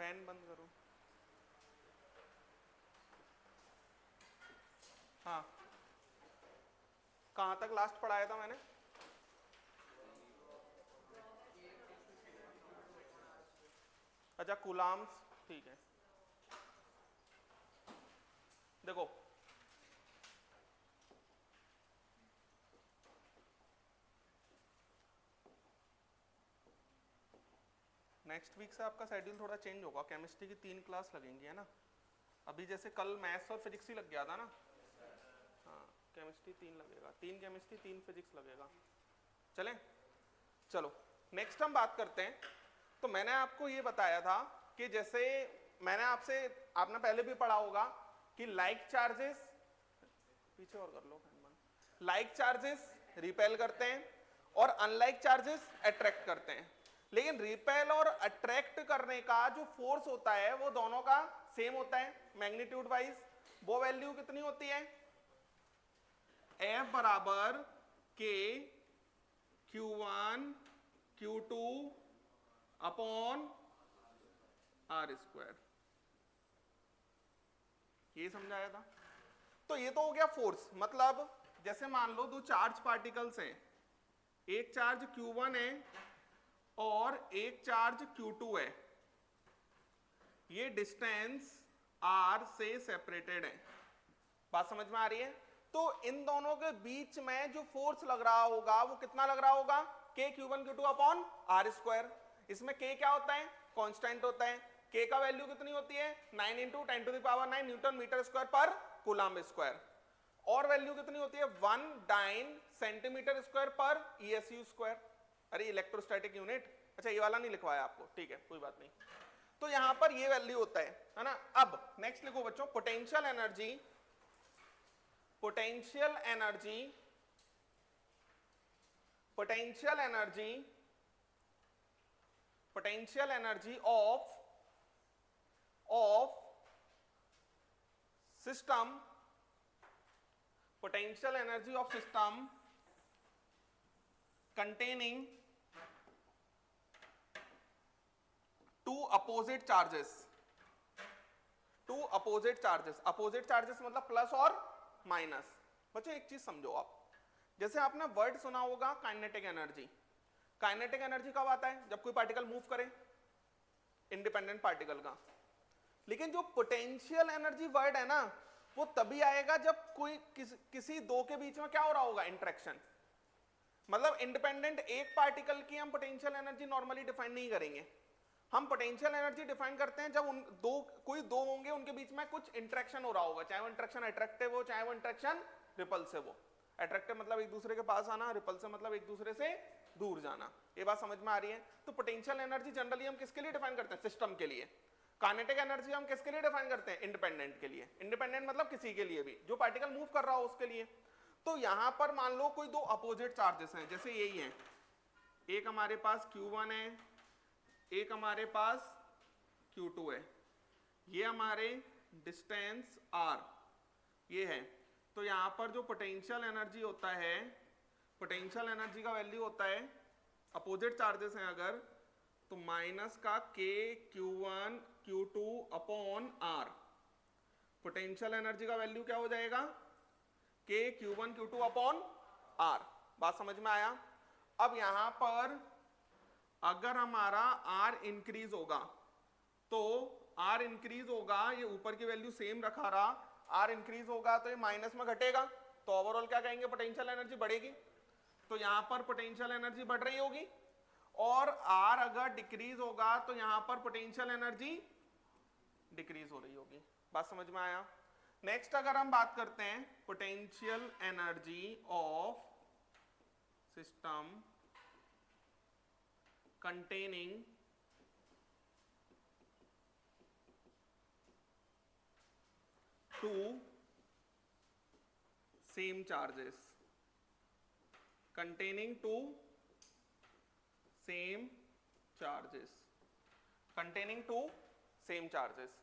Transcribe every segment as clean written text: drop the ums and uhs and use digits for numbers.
Fan बंद करो। हाँ, कहाँ तक लास्ट पढ़ाया था मैंने? अच्छा, कूलाम्स, ठीक है। देखो, नेक्स्ट वीक से आपका शेड्यूल थोड़ा चेंज होगा, केमिस्ट्री की 3 क्लास लगेंगी, है ना। अभी जैसे कल मैथ्स और फिजिक्स ही लग गया था ना। हाँ, केमिस्ट्री 3 लगेगा, 3 केमिस्ट्री 3 फिजिक्स लगेगा। चलें, चलो नेक्स्ट हम बात करते हैं। तो मैंने आपको ये बताया था कि जैसे मैंने आपसे, आपने पहले भी पढ़ा होगा कि लाइक चार्जेस, पीछे और कर लो, लाइक चार्जेस रिपेल करते हैं और अनलाइक चार्जेस अट्रैक्ट करते हैं। लेकिन रिपेल और अट्रैक्ट करने का जो फोर्स होता है वो दोनों का सेम होता है मैग्नीट्यूड वाइज। वो वैल्यू कितनी होती है? F बराबर के Q1 Q2 upon R square. ये समझाया था। तो ये तो हो गया फोर्स, मतलब जैसे मान लो दो चार्ज पार्टिकल्स हैं, एक चार्ज Q1 है और एक चार्ज Q2 है, ये डिस्टेंस R से सेपरेटेड है। बात समझ में आ रही है? तो इन दोनों के बीच में जो फोर्स लग रहा होगा वो कितना लग रहा होगा? K Q1 Q2 upon R square. इसमें K क्या होता है? कांस्टेंट होता है। K का वैल्यू कितनी होती है? 9 इंटू 10⁻⁹ न्यूटन मीटर स्क्वायर पर कूलम्ब स्क्वायर। और वैल्यू कितनी होती है? 1 डाइन सेंटीमीटर स्क्वायर पर ESU स्क्वायर। अरे इलेक्ट्रोस्टैटिक यूनिट, अच्छा ये वाला नहीं लिखवाया आपको, ठीक है कोई बात नहीं। तो यहां पर ये वैल्यू होता है ना। अब नेक्स्ट लिखो बच्चों, potential energy, potential energy, potential energy, potential energy of system, potential energy of system containing two opposite charges, two opposite charges, opposite charges मतलब प्लस और माइनस। बच्चों एक चीज समझो आप, जैसे आपने वर्ड सुना होगा काइनेटिक एनर्जी। काइनेटिक एनर्जी कब आता है? जब कोई पार्टिकल मूव करे, इंडिपेंडेंट पार्टिकल का। लेकिन जो पोटेंशियल एनर्जी वर्ड है ना, वो तभी आएगा जब कोई किसी दो के बीच में क्या हो रहा होगा? इंटरेक्शन। मतलब इंडिपेंडेंट एक पार्टिकल की हम पोटेंशियल एनर्जी नॉर्मली डिफाइन नहीं करेंगे। हम पोटेंशियल एनर्जी डिफाइन करते हैं जब उन कोई दो होंगे, उनके बीच में कुछ इंटरेक्शन हो रहा होगा, चाहे वो इंटरेक्शन अट्रैक्टिव हो, चाहे वो इंटरेक्शन रिपल्सिव हो। अट्रैक्टिव मतलब एक दूसरे के पास आना, रिपल्सिव मतलब एक दूसरे से दूर जाना। ये बात समझ में आ रही है? तो पोटेंशियल एनर्जी जनरली हम किसके लिए डिफाइन करते हैं? सिस्टम के लिए। काइनेटिक एनर्जी हम किसके लिए डिफाइन करते हैं? इंडिपेंडेंट के लिए। इंडिपेंडेंट मतलब किसी के लिए भी, जो पार्टिकल मूव कर रहा हो उसके लिए। तो यहां पर मान लो कोई दो अपोजिट चार्जेस हैं, जैसे यही है, एक हमारे पास Q1 है, एक हमारे पास Q2 है, ये हमारे डिस्टेंस R ये है। तो यहां पर जो पोटेंशियल एनर्जी होता है, पोटेंशियल एनर्जी का वैल्यू होता है, अपोजिट चार्जेस हैं अगर, तो माइनस का K Q1 Q2 upon R। Potential energy का वैल्यू क्या हो जाएगा? K Q1 Q2 upon R। बात समझ में आया? अब यहां पर अगर हमारा R इंक्रीज होगा, तो R इंक्रीज होगा, ये ऊपर की वैल्यू सेम रखा रहा, R इंक्रीज होगा तो ये माइनस में घटेगा, तो ओवरऑल क्या कहेंगे? पोटेंशियल एनर्जी बढ़ेगी। तो यहां पर पोटेंशियल एनर्जी बढ़ रही होगी। और R अगर डिक्रीज होगा तो यहां पर पोटेंशियल एनर्जी डिक्रीज हो रही होगी। बात समझ में आया? नेक्स्ट अगर हम बात करते हैं potential energy of system containing two same charges, containing two same charges, containing two same charges।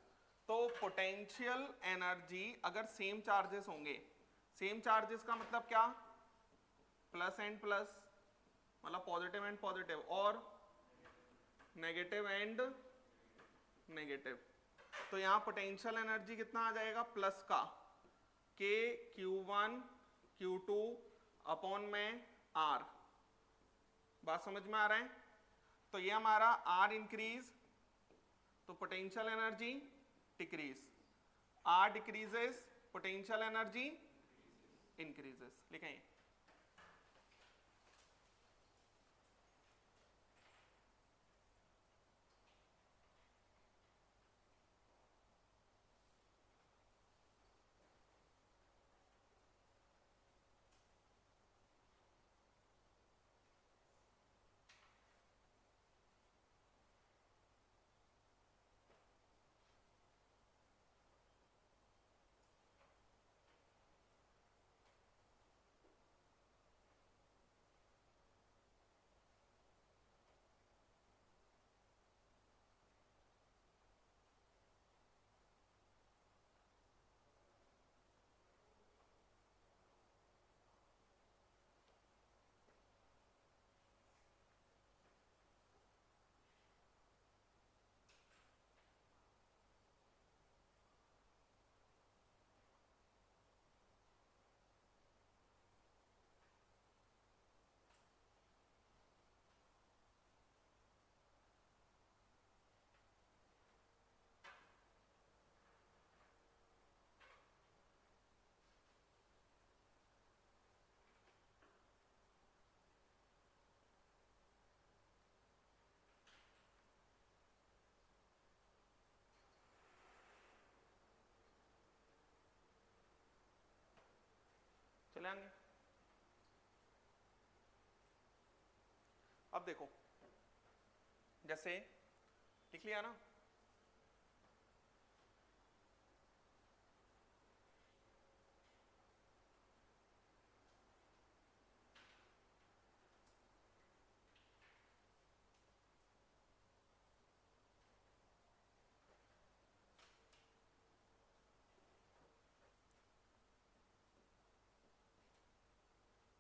तो पोटेंशियल एनर्जी अगर सेम चार्जेस होंगे, सेम चार्जेस का मतलब क्या? प्लस एंड प्लस, मतलब पॉजिटिव एंड पॉजिटिव, और नेगेटिव एंड नेगेटिव। तो यहाँ पोटेंशियल एनर्जी कितना आ जाएगा, प्लस का k Q1 Q2 अपॉन में R। बात समझ में आ रहा है? तो ये हमारा R इंक्रीज तो potential energy decrease, R decreases potential energy increases. लिखें चले आएंगे। अब देखो जैसे लिख लिया ना,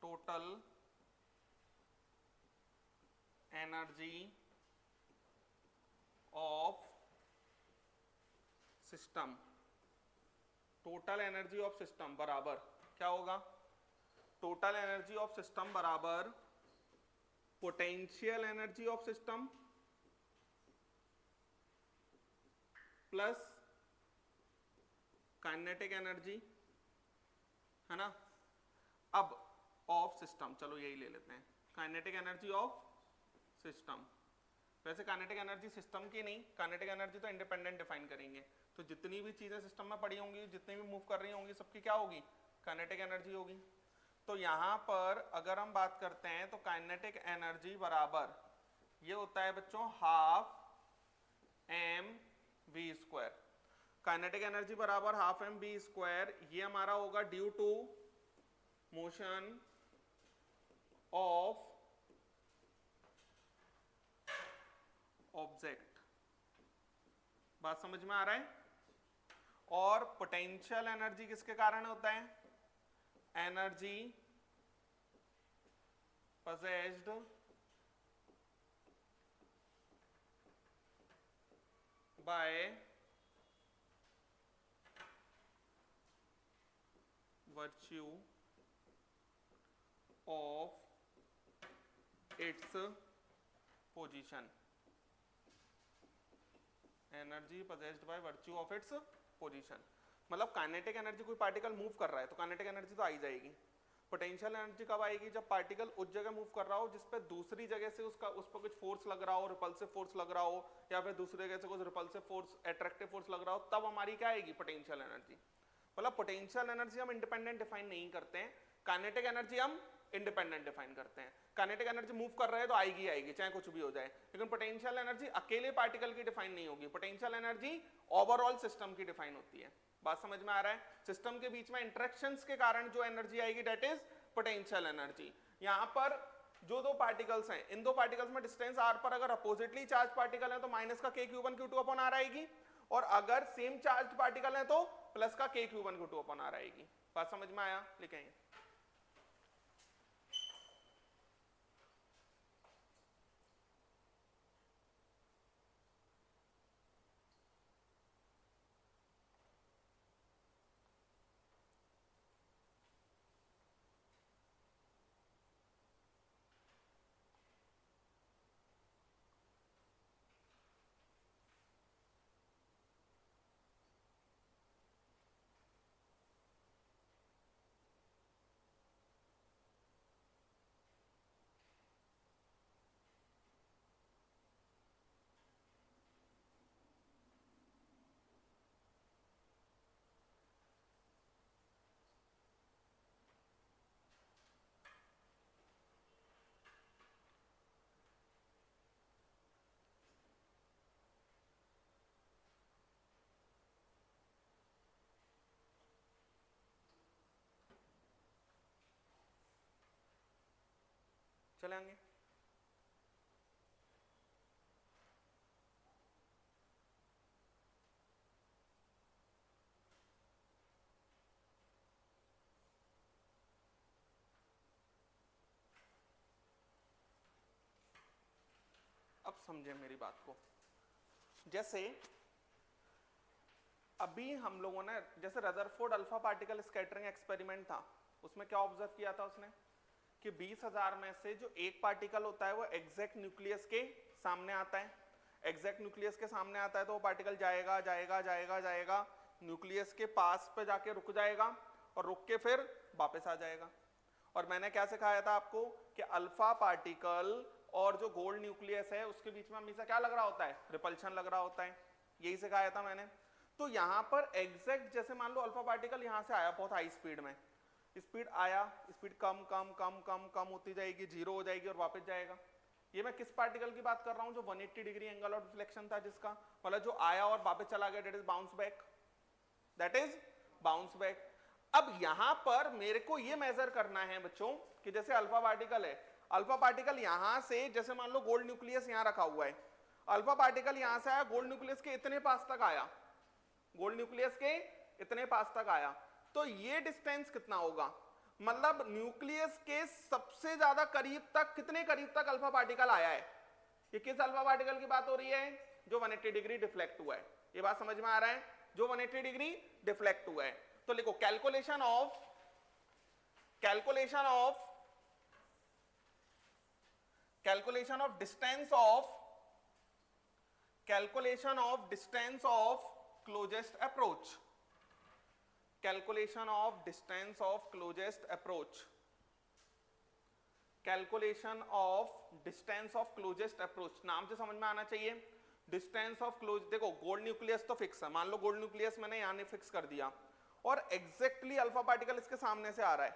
total energy of system, total energy of system बराबर क्या होगा, टोटल एनर्जी ऑफ सिस्टम बराबर potential energy of system plus kinetic energy, है ना। अब ऑफ सिस्टम, चलो यही ले लेते हैं, काइनेटिक एनर्जी ऑफ सिस्टम। वैसे काइनेटिक एनर्जी सिस्टम की नहीं, काइनेटिक एनर्जी तो इंडिपेंडेंट डिफाइन करेंगे। तो जितनी भी चीजें सिस्टम में पड़ी होंगी, जितनी भी मूव कर रही होंगी, सबकी क्या होगी, काइनेटिक एनर्जी होगी। तो यहां पर अगर हम बात करते हैं तो काइनेटिक एनर्जी बराबर ये होता है बच्चों हाफ mv²। काइनेटिक एनर्जी बराबर हाफ mv², ये हमारा होगा due to motion of object. बात समझ में आ रहा है? और पोटेंशियल एनर्जी किसके कारण होता है, energy possessed by virtue of its position, energy possessed by virtue of its position। मतलब काइनेटिक एनर्जी, कोई पार्टिकल मूव कर रहा है तो काइनेटिक एनर्जी तो आ ही जाएगी। पोटेंशियल एनर्जी कब आएगी, जब पार्टिकल उस जगह मूव कर रहा हो जिस पे दूसरी जगह से उसका उस पर कुछ फोर्स लग रहा हो, रिपल्सिव फोर्स लग रहा हो, या फिर दूसरी जगह से कुछ रिपल्सिव फोर्स, एट्रैक्टिव फोर्स लग रहा हो, तब हमारी क्या आएगी, पोटेंशियल एनर्जी। मतलब पोटेंशियल एनर्जी हम इंडिपेंडेंट डिफाइन नहीं करते हैं, काइनेटिक एनर्जी हम इंडिपेंडेंट डिफाइन करते हैं। काइनेटिक एनर्जी मूव कर रहा है तो आएगी आएगी चाहे कुछ भी हो जाए, लेकिन पोटेंशियल एनर्जी अकेले पार्टिकल की डिफाइन नहीं होगी, पोटेंशियल एनर्जी ओवरऑल सिस्टम की डिफाइन होती है। बात समझ में आ रहा है? सिस्टम के बीच में इंटरेक्शंस के कारण जो एनर्जी आएगी दैट इज पोटेंशियल एनर्जी। यहां पर जो दो पार्टिकल्स हैं, इन दो पार्टिकल्स में डिस्टेंस r पर अगर अपोजिटली चार्ज पार्टिकल है तो माइनस का k Q1 Q2 upon r आएगी, और अगर सेम चार्ज पार्टिकल है तो प्लस का k Q1 Q2 upon r आएगी। बात समझ में आया? लिखेंगे चले आएंगे। अब समझे मेरी बात को। जैसे अभी हम लोगों ने जैसे Rutherford alpha particle scattering experiment था, उसमें क्या ऑब्जर्व किया था उसने कि 20,000 में से जो एक पार्टिकल होता है वो एग्जैक्ट न्यूक्लियस के सामने आता है। एग्जैक्ट न्यूक्लियस के सामने आता है तो वो पार्टिकल जाएगा जाएगा जाएगा जाएगा, न्यूक्लियस के पास पे जाके रुक जाएगा और रुक के फिर वापस आ जाएगा। और मैंने क्या सिखाया था आपको कि अल्फा पार्टिकल और जो गोल्ड न्यूक्लियस है उसके बीच में हमेशा क्या लग रहा होता है, रिपल्शन लग रहा होता है। यही सिखाया था मैंने। तो यहां पर एग्जैक्ट जैसे मान लो अल्फा पार्टिकल यहां से आया बहुत हाई स्पीड में, स्पीड आया, स्पीड कम कम कम कम कम होती जाएगी, जीरो हो जाएगी और वापस जाएगा। ये मैं किस पार्टिकल की बात कर रहा हूं जो 180 डिग्री एंगल ऑफ डिफ्लेक्शन था, जिसका मतलब जो आया और वापस चला गया, that is bounce back, that is bounce back. अब यहां पर मेरे को ये मेजर करना है बच्चों कि जैसे अल्फा पार्टिकल है, अल्फा पार्टिकल यहां से जैसे मान लो गोल्ड न्यूक्लियस यहां रखा हुआ है, अल्फा पार्टिकल यहां से आया, गोल्ड न्यूक्लियस के इतने पास तक आया, गोल्ड न्यूक्लियस के इतने पास तक आया, तो ये डिस्टेंस कितना होगा, मतलब न्यूक्लियस के सबसे ज्यादा करीब तक, कितने करीब तक अल्फा पार्टिकल आया है। ये किस अल्फा पार्टिकल की बात हो रही है, जो 180 डिग्री डिफ्लेक्ट हुआ है। ये बात समझ में आ रहा है, जो 180 डिग्री डिफ्लेक्ट हुआ है। तो लिखो calculation of distance of closest approach, calculation of distance of closest approach, calculation of distance of closest approach. नाम से समझ में आना चाहिए, डिस्टेंस ऑफ क्लोज। देखो गोल्ड न्यूक्लियस तो फिक्स है, मान लो गोल्ड न्यूक्लियस मैंने यहां नहीं फिक्स कर दिया और एग्जैक्टली अल्फा पार्टिकल इसके सामने से आ रहा है,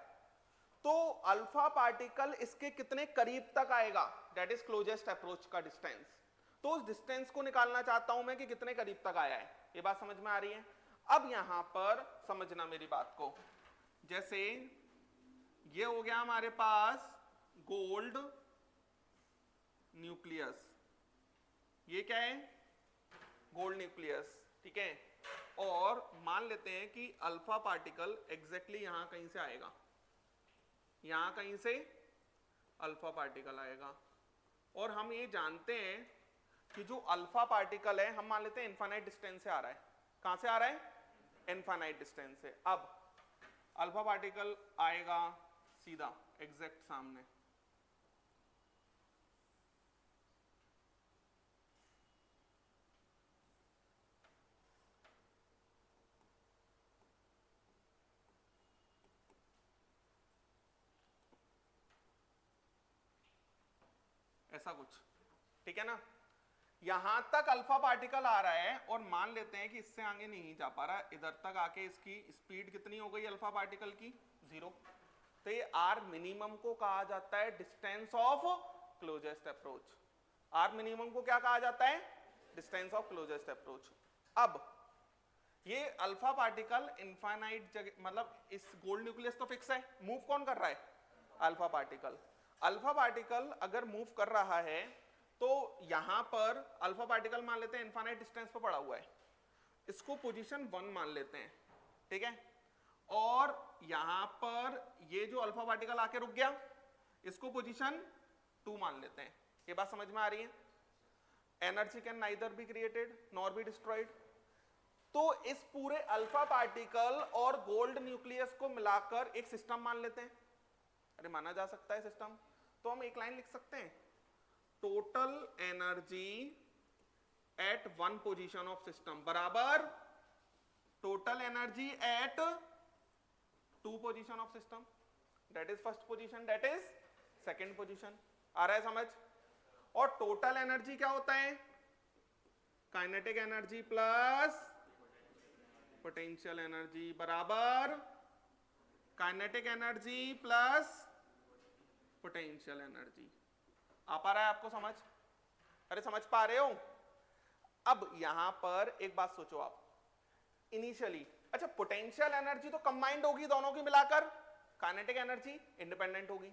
तो अल्फा पार्टिकल इसके कितने करीब तक आएगा, दैट इज क्लोजेस्ट अप्रोच का डिस्टेंस। तो उस डिस्टेंस को निकालना चाहता हूं मैं कि कितने करीब तक आया है। ये बात समझ में आ रही है। अब यहां पर समझना मेरी बात को, जैसे ये हो गया हमारे पास गोल्ड न्यूक्लियस, ये क्या है, गोल्ड न्यूक्लियस, ठीक है। और मान लेते हैं कि अल्फा पार्टिकल एग्जैक्टली यहां कहीं से आएगा, यहां कहीं से अल्फा पार्टिकल आएगा, और हम ये जानते हैं कि जो अल्फा पार्टिकल है हम मान लेते हैं इनफाइनाइट डिस्टेंस से आ रहा है। कहां से आ रहा है, इनफाइनाइट डिस्टेंस से। अब अल्फा पार्टिकल आएगा सीधा एग्जैक्ट सामने, ऐसा कुछ, ठीक है ना। यहां तक अल्फा पार्टिकल आ रहा है और मान लेते हैं कि इससे आगे नहीं जा पा रहा, इधर तक आके इसकी स्पीड कितनी हो गई अल्फा पार्टिकल की, 0। तो ये आर मिनिमम को कहा जाता है distance of closest approach. R minimum को क्या कहा जाता है, डिस्टेंस ऑफ क्लोजेस्ट अप्रोच। अब ये अल्फा पार्टिकल इनफाइनाइट जगह, मतलब इस गोल्ड न्यूक्लियस तो फिक्स है, मूव कौन कर रहा है, अल्फा पार्टिकल। अल्फा पार्टिकल अगर मूव कर रहा है तो यहां पर अल्फा पार्टिकल मान लेते हैं इनफाइनाइट डिस्टेंस पर पड़ा हुआ है, इसको पोजीशन 1 मान लेते हैं, ठीक है। और यहां पर ये जो अल्फा पार्टिकल आके रुक गया, इसको पोजीशन 2 मान लेते हैं। ये बात समझ में आ रही है। Energy can neither be created nor be destroyed. तो इस पूरे अल्फा पार्टिकल और गोल्ड न्यूक्लियस को मिलाकर एक सिस्टम मान लेते हैं। अरे माना जा सकता है सिस्टम, तो हम एक लाइन लिख सकते हैं, total energy at one position of system बराबर total energy at 2 position of system, that is first position, that is second position. आ रहा है समझ। और टोटल एनर्जी क्या होता है, kinetic energy plus potential energy बराबर kinetic energy plus potential energy. आ पा रहा है आपको समझ, अरे समझ पा रहे हो। अब यहां पर एक बात सोचो आप, इनिशियली अच्छा पोटेंशियल एनर्जी तो कंबाइंड होगी दोनों की मिलाकर, काइनेटिक एनर्जी इंडिपेंडेंट होगी।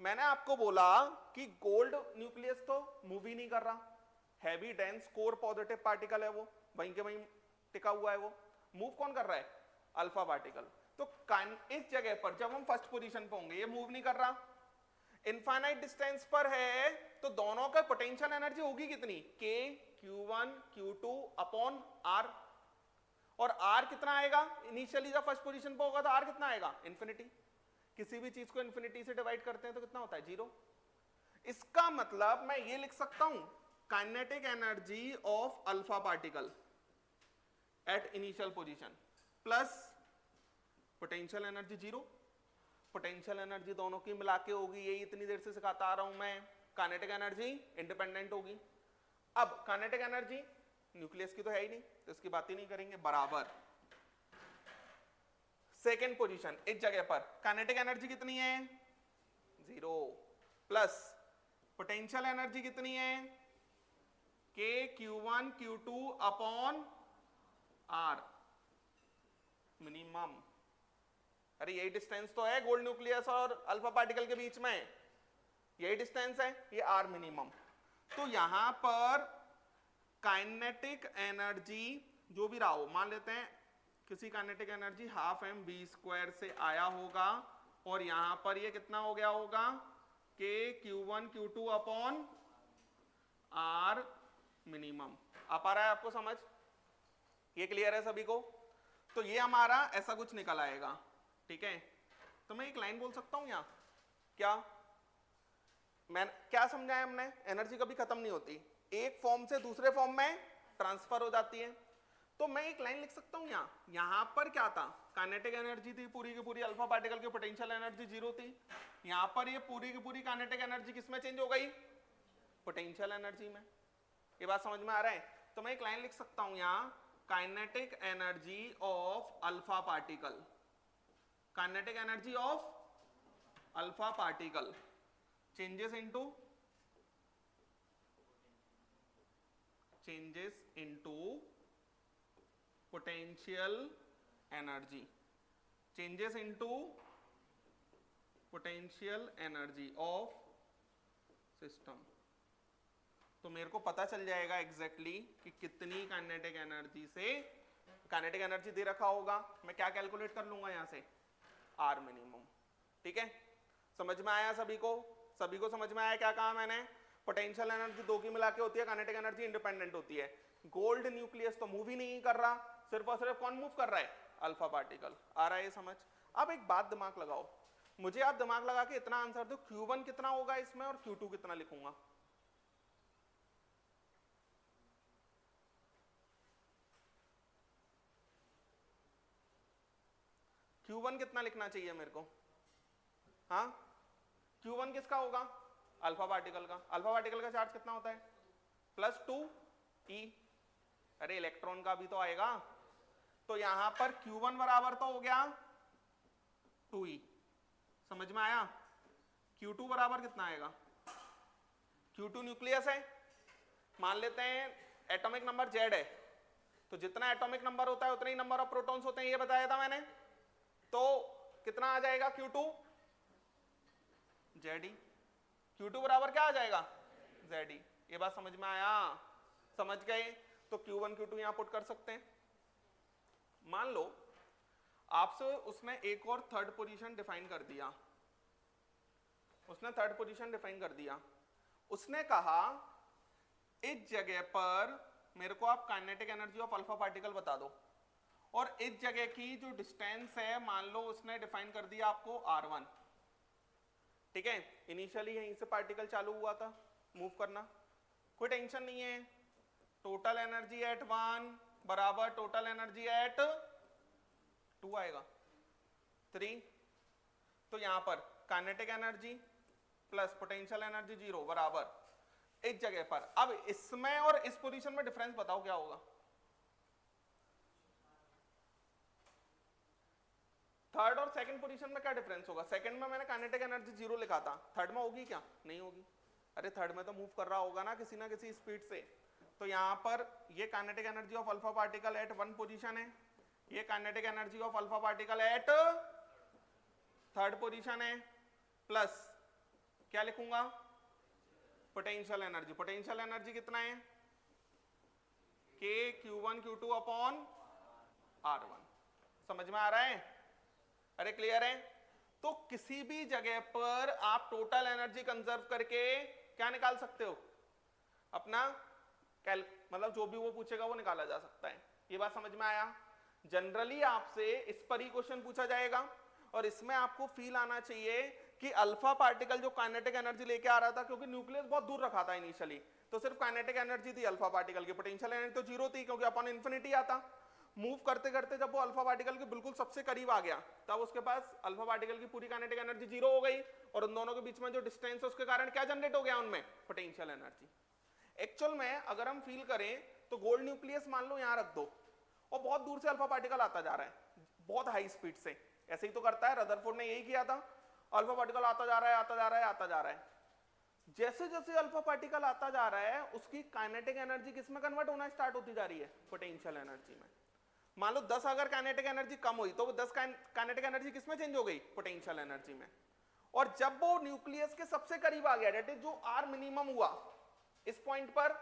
मैंने आपको बोला कि गोल्ड न्यूक्लियस तो मूव ही नहीं कर रहा, heavy dense core positive particle है, वो वहीं के वहीं टिका हुआ है, वो मूव कौन कर रहा है, अल्फा पार्टिकल। तो इस जगह पर जब हम फर्स्ट पोजीशन पे होंगे ये मूव नहीं कर रहा, इनफाइनाइट डिस्टेंस पर है, तो दोनों का पोटेंशियल एनर्जी होगी कितनी, k q1 q2 upon r, और r कितना आएगा, इनिशियली जब फर्स्ट पोजीशन पे होगा तो r कितना आएगा, इंफिनिटी। किसी भी चीज को इंफिनिटी से डिवाइड करते हैं तो कितना होता है, 0। इसका मतलब मैं ये लिख सकता हूं kinetic energy of alpha particle at initial position plus potential energy 0। Potential energy दोनों की मिला के होगी, यही इतनी देर से सिखाता आ रहा हूं मैं, काइनेटिक एनर्जी इंडिपेंडेंट होगी। अब काइनेटिक एनर्जी न्यूक्लियस की तो है ही नहीं तो इसकी बात ही नहीं करेंगे, बराबर सेकेंड पोजीशन इस जगह पर काइनेटिक एनर्जी कितनी है, 0 प्लस पोटेंशियल एनर्जी कितनी है, k q1 q2 upon r minimum. अरे यही डिस्टेंस तो है गोल्ड न्यूक्लियस और अल्फा पार्टिकल के बीच में, यही डिस्टेंस है, ये r मिनिमम। तो यहां पर काइनेटिक एनर्जी जो भी रहा हो, मान लेते हैं किसी काइनेटिक एनर्जी हाफ mv² से आया होगा, और यहां पर ये कितना हो गया होगा, k q1 q2 upon r minimum. आ पा रहा है आपको समझ, ये क्लियर है सभी को। तो ये हमारा ऐसा कुछ निकल आएगा, ठीक है। तो मैं एक लाइन बोल सकता हूं यहां, क्या मैं क्या समझाया हमने, एनर्जी कभी खत्म नहीं होती, एक फॉर्म से दूसरे फॉर्म में ट्रांसफर हो जाती है। तो मैं एक लाइन लिख सकता हूं यहां पर क्या था, काइनेटिक एनर्जी थी पूरी की पूरी, अल्फा पार्टिकल की पोटेंशियल एनर्जी 0 थी, यहां पर ये पूरी की पूरी काइनेटिक एनर्जी किसमें चेंज हो गई, पोटेंशियल एनर्जी में। ये बात समझ में आ रहा है। तो मैं एक लाइन लिख सकता हूं यहां, kinetic energy of alpha particle, kinetic energy of alpha particle changes into potential energy, changes into potential energy of system। तो मेरे को पता चल जाएगा एग्जैक्टली कि कितनी काइनेटिक एनर्जी से, काइनेटिक एनर्जी दे रखा होगा, मैं क्या कैलकुलेट कर लूंगा यहां से, आर मिनिमम। ठीक है, समझ में आया सभी को, सभी को समझ में आया क्या कहा मैंने। पोटेंशियल एनर्जी दो की मिला के होती है, काइनेटिक एनर्जी इंडिपेंडेंट होती है। गोल्ड न्यूक्लियस तो मूव ही नहीं कर रहा, सिर्फ और सिर्फ कौन मूव कर रहा है, अल्फा पार्टिकल। आ रहा है ये समझ। अब एक बात दिमाग लगाओ, मुझे आप दिमाग लगा के इतना आंसर दो, Q1 कितना होगा इसमें और Q2 कितना लिखूंगा। Q1 कितना लिखना चाहिए मेरे को, हाँ Q1 किसका होगा, अल्फा पार्टिकल का। अल्फा पार्टिकल का चार्ज कितना होता है, +2e। अरे इलेक्ट्रॉन का भी तो आएगा, तो यहां पर Q1 बराबर तो हो गया 2e, समझ में आया। Q2 बराबर कितना आएगा, Q2 न्यूक्लियस है, मान लेते हैं एटॉमिक नंबर Z है, तो जितना एटॉमिक नंबर होता है उतने ही नंबर ऑफ प्रोटॉन्स होते हैं, ये बताया था मैंने। तो कितना आ जाएगा Q2 Ze। Q2 बराबर क्या आ जाएगा, Ze। ये बात समझ में आया, समझ गए। तो Q1 Q2 यहां पुट कर सकते हैं। मान लो आपसे उसने एक और थर्ड पोजीशन डिफाइन कर दिया, उसने थर्ड पोजीशन डिफाइन कर दिया, उसने कहा इस जगह पर मेरे को आप kinetic energy of alpha particle बता दो, और इस जगह की जो डिस्टेंस है मान लो उसने डिफाइन कर दिया आपको R1। ठीक है, इनिशियली यहीं से पार्टिकल चालू हुआ था मूव करना, कोई टेंशन नहीं है। टोटल एनर्जी एट 1 बराबर टोटल एनर्जी एट 2 आएगा, 3। तो यहां पर kinetic energy plus potential energy 0 बराबर इस जगह पर। अब इसमें और इस पोजीशन में डिफरेंस बताओ क्या होगा, थर्ड और सेकंड पोजीशन में क्या डिफरेंस होगा। सेकंड में मैंने काइनेटिक एनर्जी 0 लिखा था, थर्ड में होगी क्या, नहीं होगी। अरे थर्ड में तो मूव कर रहा होगा ना किसी ना किसी स्पीड से। तो यहां पर ये kinetic energy of alpha particle at 1 position है, ये kinetic energy of alpha particle at third position है, प्लस क्या लिखूंगा? Potential energy. पोटेंशियल एनर्जी कितना है? K Q1 Q2 upon R1। समझ में आ रहा है? अरे क्लियर है? तो किसी भी जगह पर आप टोटल एनर्जी कंजर्व करके क्या निकाल सकते हो? अपना मतलब जो भी वो पूछेगा वो निकाला जा सकता है। ये बात समझ में आया? जनरली आपसे इस पर ही क्वेश्चन पूछा जाएगा और इसमें आपको फील आना चाहिए कि अल्फा पार्टिकल जो काइनेटिक एनर्जी लेके आ रहा था, क्योंकि न्यूक्लियस बहुत दूर रखा था इनिशियली, तो सिर्फ काइनेटिक एनर्जी थी अल्फा पार्टिकल की, पोटेंशियल एनर्जी तो जीरो थी क्योंकि अपॉन इन्फिनिटी आता। मूव करते करते जब वो अल्फा पार्टिकल के बिल्कुल सबसे करीब आ गया तब उसके पास अल्फा पार्टिकल की पूरी काइनेटिक एनर्जी जीरो हो गई और उन दोनों के बीच में जो डिस्टेंस है उसके कारण क्या जनरेट हो गया उनमें? Potential energy. एक्चुअल में अगर हम फील करें तो गोल्ड न्यूक्लियस मान लो यहां रख दो और बहुत दूर से अल्फा पार्टिकल आता जा रहा है बहुत हाई स्पीड से, ऐसे ही तो करता है, रदरफोर्ड ने यही किया था। अल्फा पार्टिकल आता जा रहा है आता जा रहा है आता जा रहा है। जैसे जैसे अल्फा पार्टिकल आता जा रहा है उसकी काइनेटिक एनर्जी किस में कन्वर्ट होना स्टार्ट होती जा रही है? पोटेंशियल एनर्जी में। मान लो 10 अगर काइनेटिक एनर्जी कम हुई तो वो 10 काइनेटिक एनर्जी किस में चेंज हो गई? पोटेंशियल एनर्जी में। और जब वो न्यूक्लियस के सबसे करीब आ गया, डेट इज जो आर मिनिमम हुआ, इस पॉइंट पर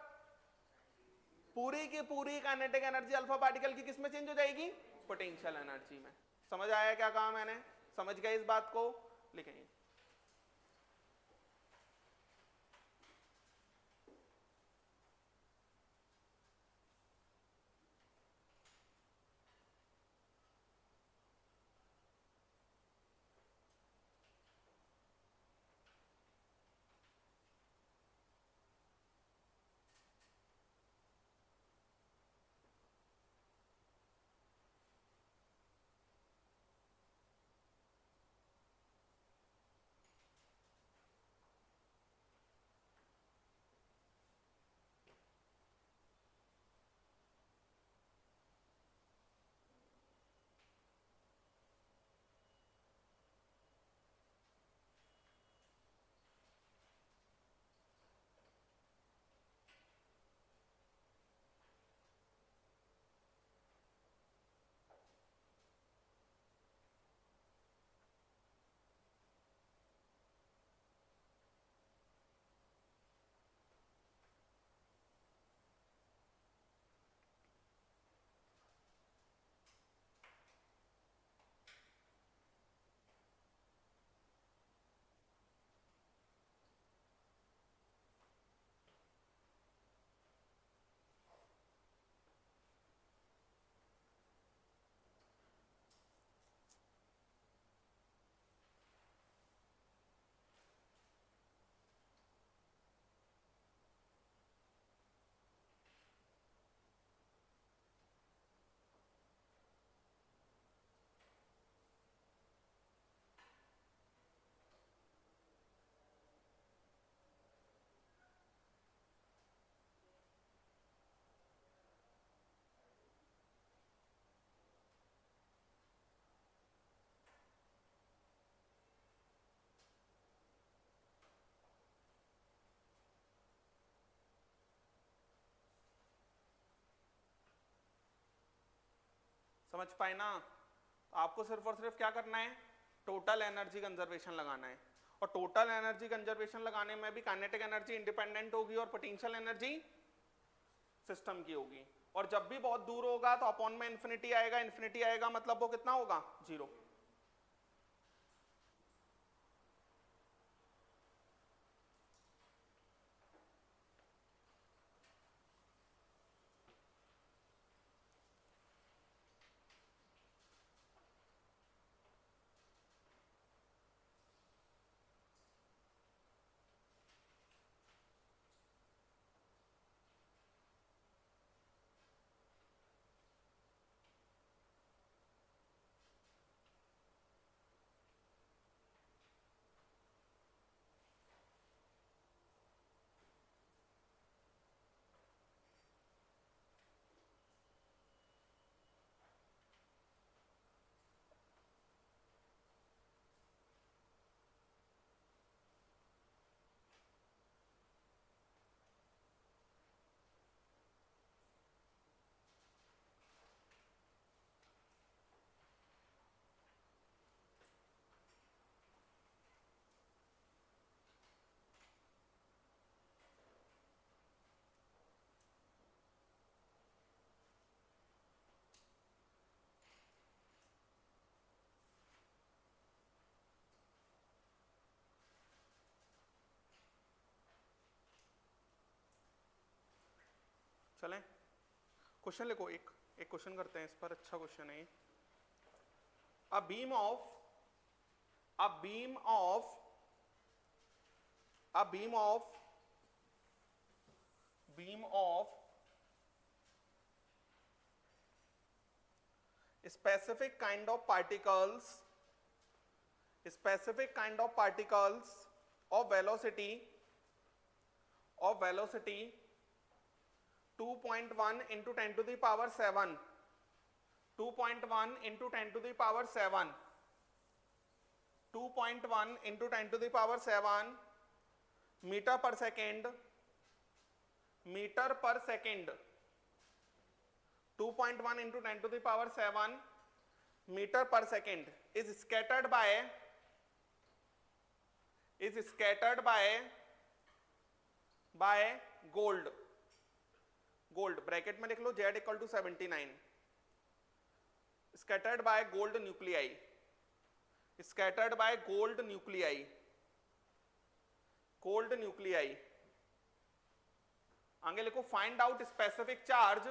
पूरी की पूरी काइनेटिक एनर्जी अल्फा पार्टिकल की किस में चेंज हो जाएगी? पोटेंशियल एनर्जी में। समझ आया क्या कहा मैंने? समझ गए इस बात को? लिखेंगे। समझ पाए ना? आपको सिर्फ और सिर्फ क्या करना है? टोटल एनर्जी कंजर्वेशन लगाना है। और टोटल एनर्जी कंजर्वेशन लगाने में भी काइनेटिक एनर्जी इंडिपेंडेंट होगी और पोटेंशियल एनर्जी सिस्टम की होगी। और जब भी बहुत दूर होगा तो अपॉन में इंफिनिटी आएगा, इंफिनिटी आएगा मतलब वो कितना होगा? जीरो। चलें, क्वेश्चन लिखो, एक एक क्वेश्चन करते हैं इस पर, अच्छा क्वेश्चन है। A beam of a beam of a beam of beam of specific kind of particles of velocity 2.1 into 10 to the power 7 2.1 into 10 to the power 7 2.1 into 10 to the power 7 meter per second 2.1 into 10 to the power 7 meter per second is scattered by gold bracket में लिख लो z equal to 79 scattered by gold nuclei आगे लिखो find out specific charge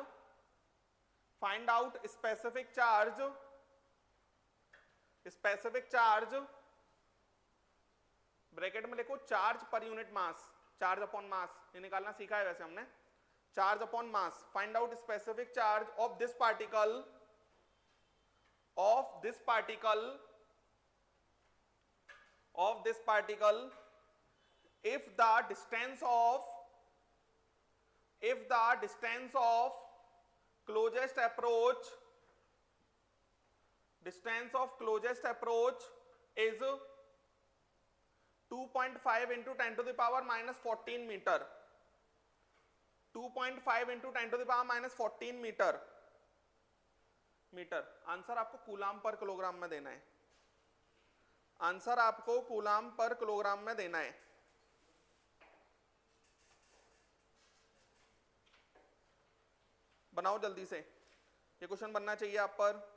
bracket में लिखो charge per unit mass, charge upon mass ये निकालना सीखा है वैसे हमने, charge upon mass, find out specific charge of this particle if the distance of closest approach is 2.5 into 10 to the power minus 14 meter 2.5 into 10 to the power minus 14 metre answer आपको coulomb per kilogram में देना है, बनाओ जल्दी से, ये question बनना चाहिए आप पर।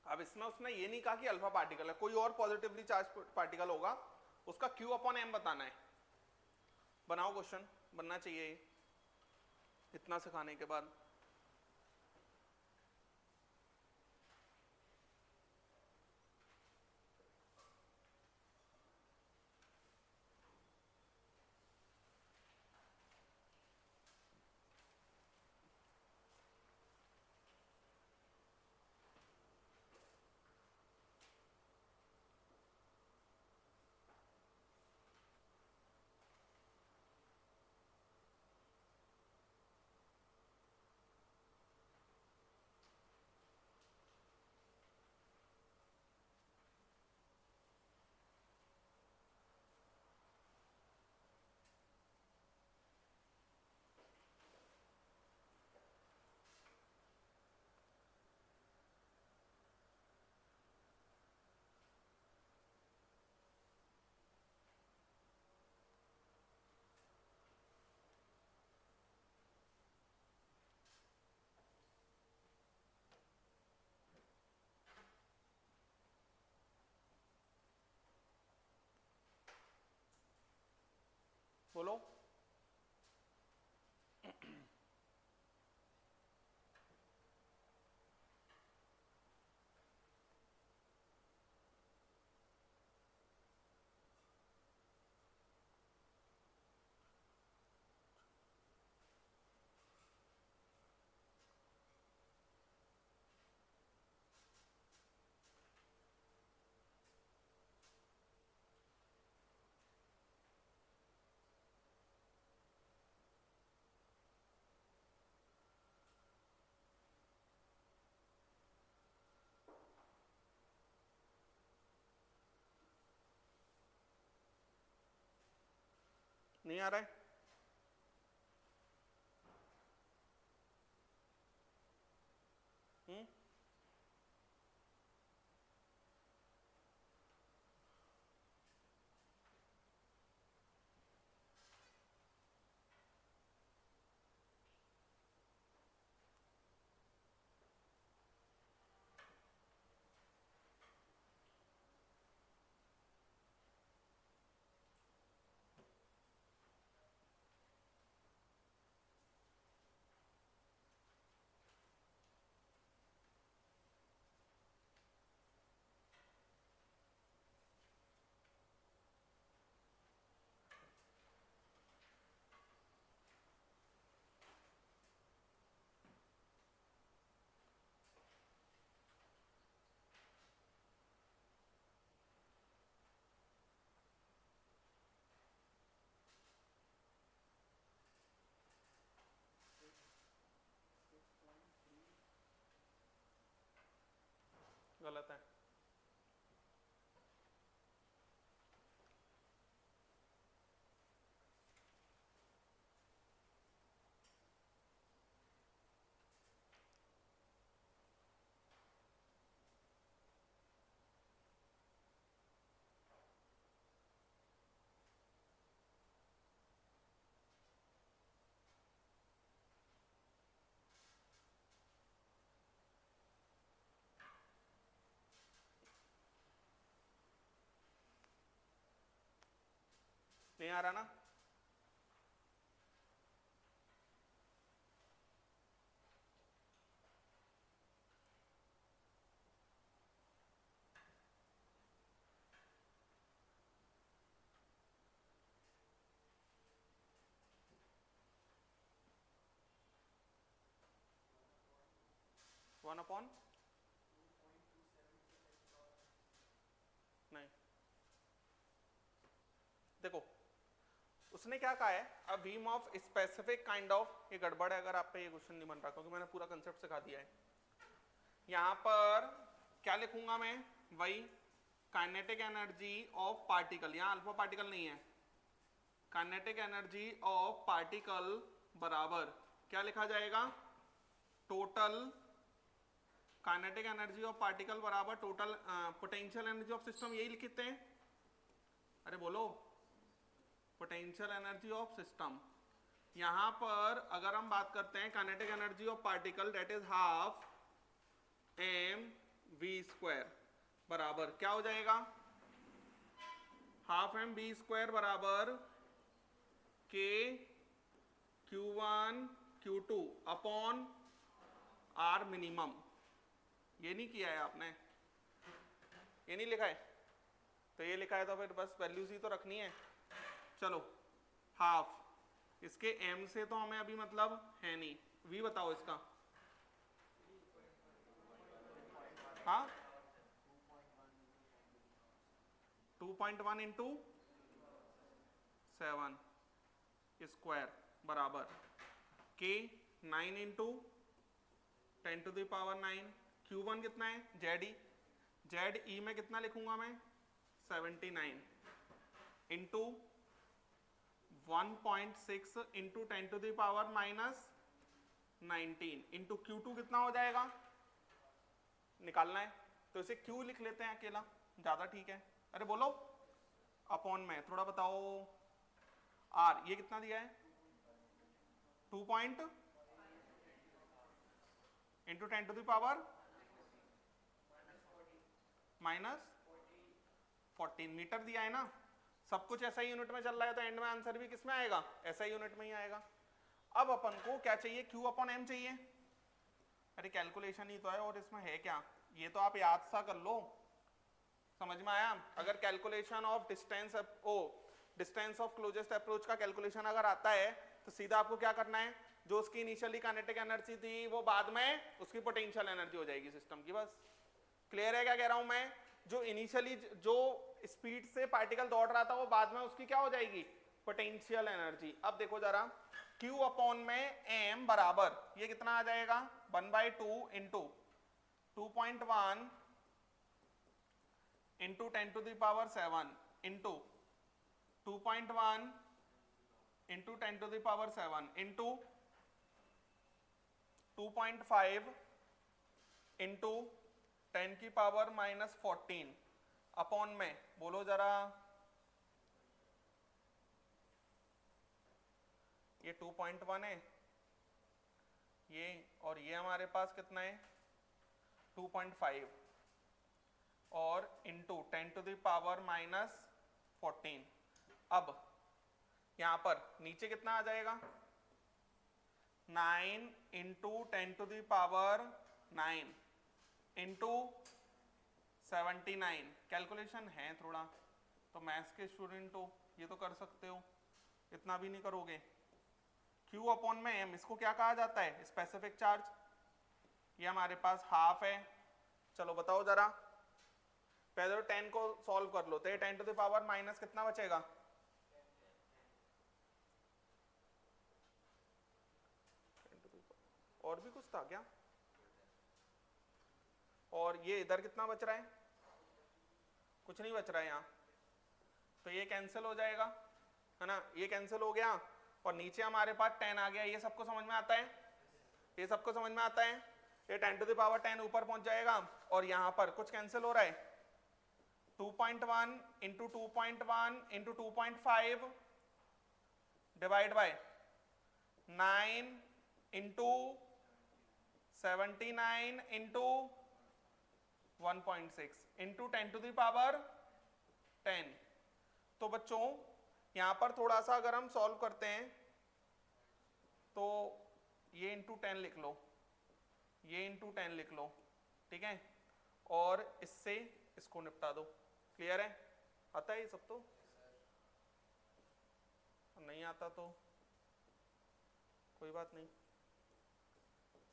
अब इसमें उसने ये नहीं कहा कि अल्फा पार्टिकल है, कोई और पॉजिटिवली चार्ज पार्टिकल होगा, उसका Q अपॉन M बताना है। बनाओ क्वेश्चन, बनना चाहिए इतना सिखाने के बाद। बोलो नहीं आ रहा है? गलत है। नहीं आ रहा ना? वन अपॉन नहीं, देखो उसने क्या कहा है, a beam of specific kind of, ये गड़बड़ है अगर आप पे ये क्वेश्चन नहीं बन रहा क्योंकि मैंने पूरा कंसेप्ट सिखा दिया है। यहां पर क्या लिखूंगा मैं, वही काइनेटिक एनर्जी ऑफ पार्टिकल, यहां अल्फा पार्टिकल नहीं है, काइनेटिक एनर्जी ऑफ पार्टिकल बराबर क्या लिखा जाएगा, total kinetic energy of particle बराबर total potential energy of system, यही लिखते हैं। अरे बोलो, पोटेंशियल एनर्जी ऑफ सिस्टम। यहां पर अगर हम बात करते हैं kinetic energy of particle, that is half M V square बराबर क्या हो जाएगा, हाफ एम वी स्क्वायर बराबर के Q1 Q2 upon are minimum. ये नहीं किया है आपने, ये नहीं लिखा है, तो ये लिखा है तो फिर बस वैल्यूज ही तो रखनी है। चलो हाफ, इसके m से तो हमें अभी मतलब है नहीं, v बताओ इसका। हाँ 2.1 इंटू 7 स्क्वायर बराबर के 9 into 10 to the power 9। Q1 कितना है, जेड ई में कितना लिखूंगा मैं 79 into 1.6 into 10 to the power -19 into Q2 कितना हो जाएगा, निकालना है तो इसे Q लिख लेते हैं अकेला, ज्यादा ठीक है। अरे बोलो अपॉन में थोड़ा बताओ, आर ये कितना दिया है 2 point into 10 to the power -14 metre दिया है ना। सब कुछ ऐसा ही यूनिट में चल रहा है तो एंड में आंसर भी किस में आएगा, ऐसा ही यूनिट में ही आएगा। अब अपन को क्या चाहिए, Q अपॉन एम चाहिए। अरे कैलकुलेशन ही तो है और इसमें है क्या, ये तो आप याद सा कर लो, समझ में आया। अगर calculation of distance of closest approach का कैलकुलेशन अगर आता है तो सीधा आपको क्या करना है, जो उसकी इनिशियली काइनेटिक एनर्जी थी वो बाद में उसकी पोटेंशियल एनर्जी हो जाएगी सिस्टम की। बस क्लियर है क्या कह रहा हूं मैं, जो इनिशियली जो स्पीड से पार्टिकल दौड़ रहा था वो बाद में उसकी क्या हो जाएगी, पोटेंशियल एनर्जी। अब देखो जरा Q अपॉन में m बराबर ये कितना आ जाएगा 1/2 into 2.1 into 10 to the power 7 into 2.1 into 10⁻7 into 2.5 into 10⁻14 upon में, बोलो जरा, ये 2.1 है ये, और ये हमारे पास कितना है 2.5 और इंटू 10⁻14। अब यहां पर नीचे कितना आ जाएगा 9 इंटू 10⁻9 इंटू 79। कैलकुलेशन है थोड़ा तो मैथ्स के स्टूडेंट हो ये तो कर सकते हो, इतना भी नहीं करोगे। Q अपॉन में M, इसको क्या कहा जाता है स्पेसिफिक चार्ज। ये हमारे पास हाफ है। चलो बताओ जरा, पहले तो 10 को सॉल्व कर लो तो 10⁻- कितना बचेगा, और भी कुछ था क्या, और ये इधर कितना बच रहा है, कुछ नहीं बच रहा है यहाँ, तो ये कैंसिल हो जाएगा है ना, ये कैंसिल हो गया और नीचे हमारे पास 10 आ गया। ये सबको समझ में आता है, ये सबको समझ में आता है। ये 10⁻10 ऊपर पहुंच जाएगा और यहाँ पर कुछ कैंसिल हो रहा है 2.1 into 2.1 into 2.5 divide by 9 into 79 into 1.6 into 10⁻10। तो बच्चों यहां पर थोड़ा सा अगर हम सॉल्व करते हैं तो ये इंटू 10 लिख लो, ये इंटू 10 लिख लो, ठीक है, और इससे इसको निपटा दो। क्लियर है, आता है ये सब, तो नहीं आता तो कोई बात नहीं।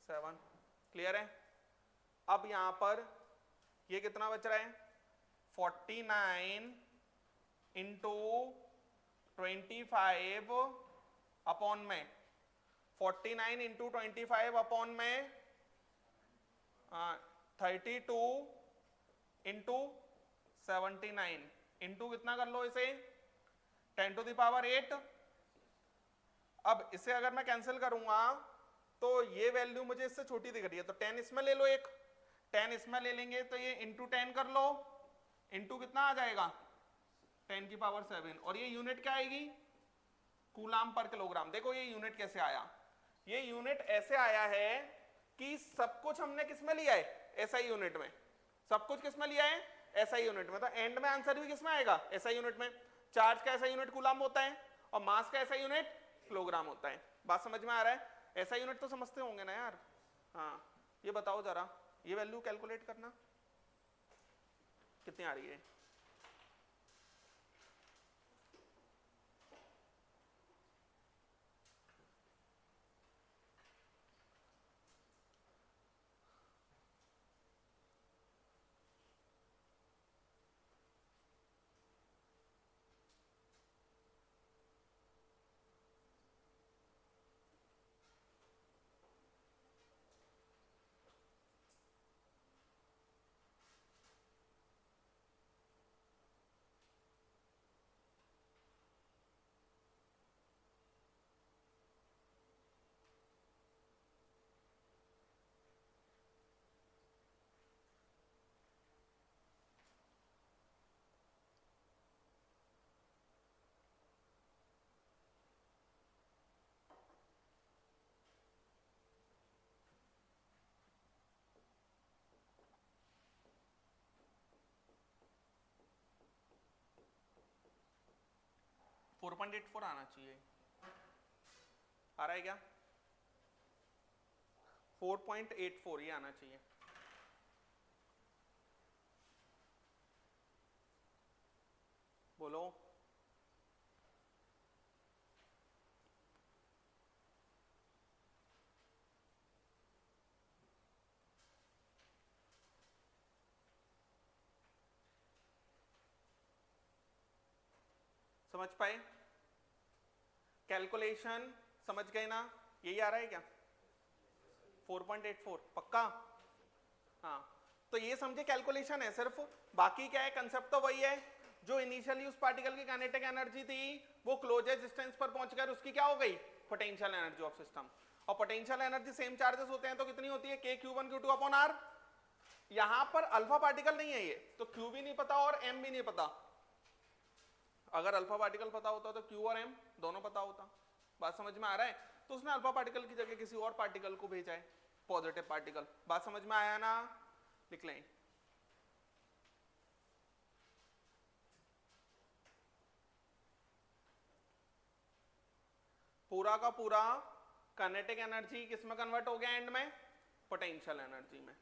7 क्लियर है। अब यहां पर ये कितना बच रहा है 49 इंटू 25 अपॉन में 49 इंटू 25 अपॉन में 32 इंटू 79 इंटू कितना कर लो इसे 10⁸। अब इसे अगर मैं कैंसिल करूंगा तो ये वैल्यू मुझे इससे छोटी दिख रही है, तो 10 इसमें ले लो, एक 10 इसमें ले लेंगे तो ये इंटू 10 कर लो, इंटू कितना आ जाएगा 10⁻7, और ये यूनिट क्या आएगी कूलाम पर किलोग्राम। देखो ये यूनिट कैसे आया, ये यूनिट ऐसे आया है कि सब कुछ हमने किस में लिया है एसआई यूनिट में, सब कुछ किस में लिया है एसआई यूनिट में, तो एंड में आंसर भी किस में आएगा एसआई यूनिट में। चार्ज का ऐसा यूनिट कूलाम होता है और मास का ऐसा यूनिट किलोग्राम होता है। बात समझ में आ रहा है, ऐसा यूनिट तो समझते होंगे ना यार। हाँ ये बताओ जरा, ये वैल्यू कैलकुलेट करना कितनी आ रही है। फोर 4.84 आना चाहिए, आ रहा है क्या 4.84 ये आना चाहिए। बोलो समझ पाए, कैलकुलेशन समझ गए ना, यही आ रहा है क्या 4.84 पक्का। हाँ तो ये समझे कैलकुलेशन है सिर्फ, बाकी क्या है कंसेप्ट तो वही है। जो इनिशियली उस पार्टिकल की काइनेटिक एनर्जी थी वो क्लोजेस्ट डिस्टेंस पर पहुंचकर उसकी क्या हो गई, पोटेंशियल एनर्जी ऑफ सिस्टम। और पोटेंशियल एनर्जी सेम चार्जेस होते हैं तो कितनी होती है, Q1 Q2 अपॉन R। यहां पर अल्फा पार्टिकल नहीं है ये, तो Q भी नहीं पता और M भी नहीं पता। अगर अल्फा पार्टिकल पता होता तो Q और M दोनों पता होता। बात समझ में आ रहा है? तो उसने अल्फा पार्टिकल की जगह किसी और पार्टिकल को भेजा है, पॉजिटिव पार्टिकल। बात समझ में आया ना? लिख लें। पूरा का पूरा काइनेटिक एनर्जी किस में कन्वर्ट हो गया एंड में, पोटेंशियल एनर्जी में।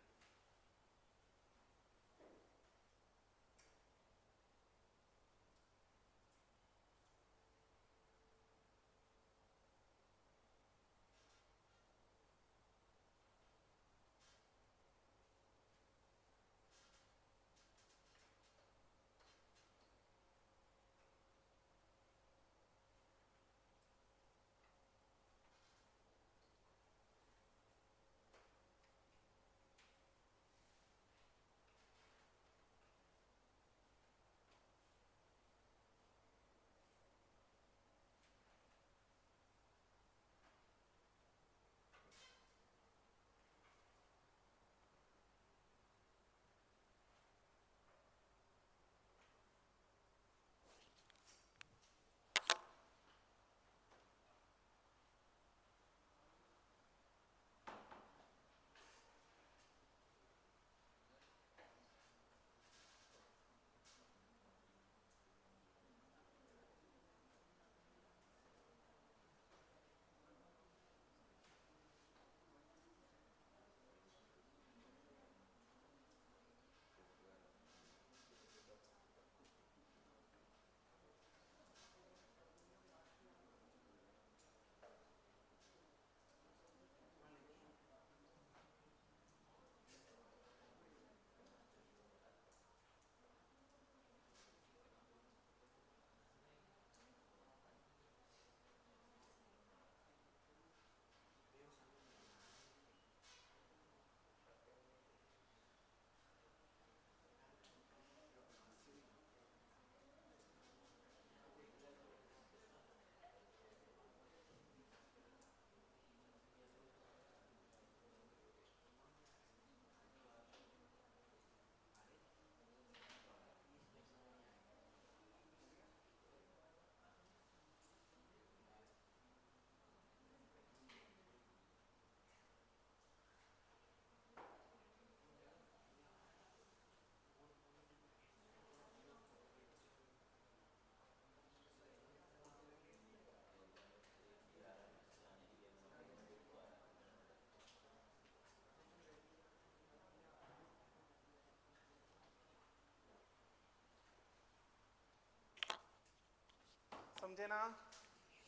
समझे ना?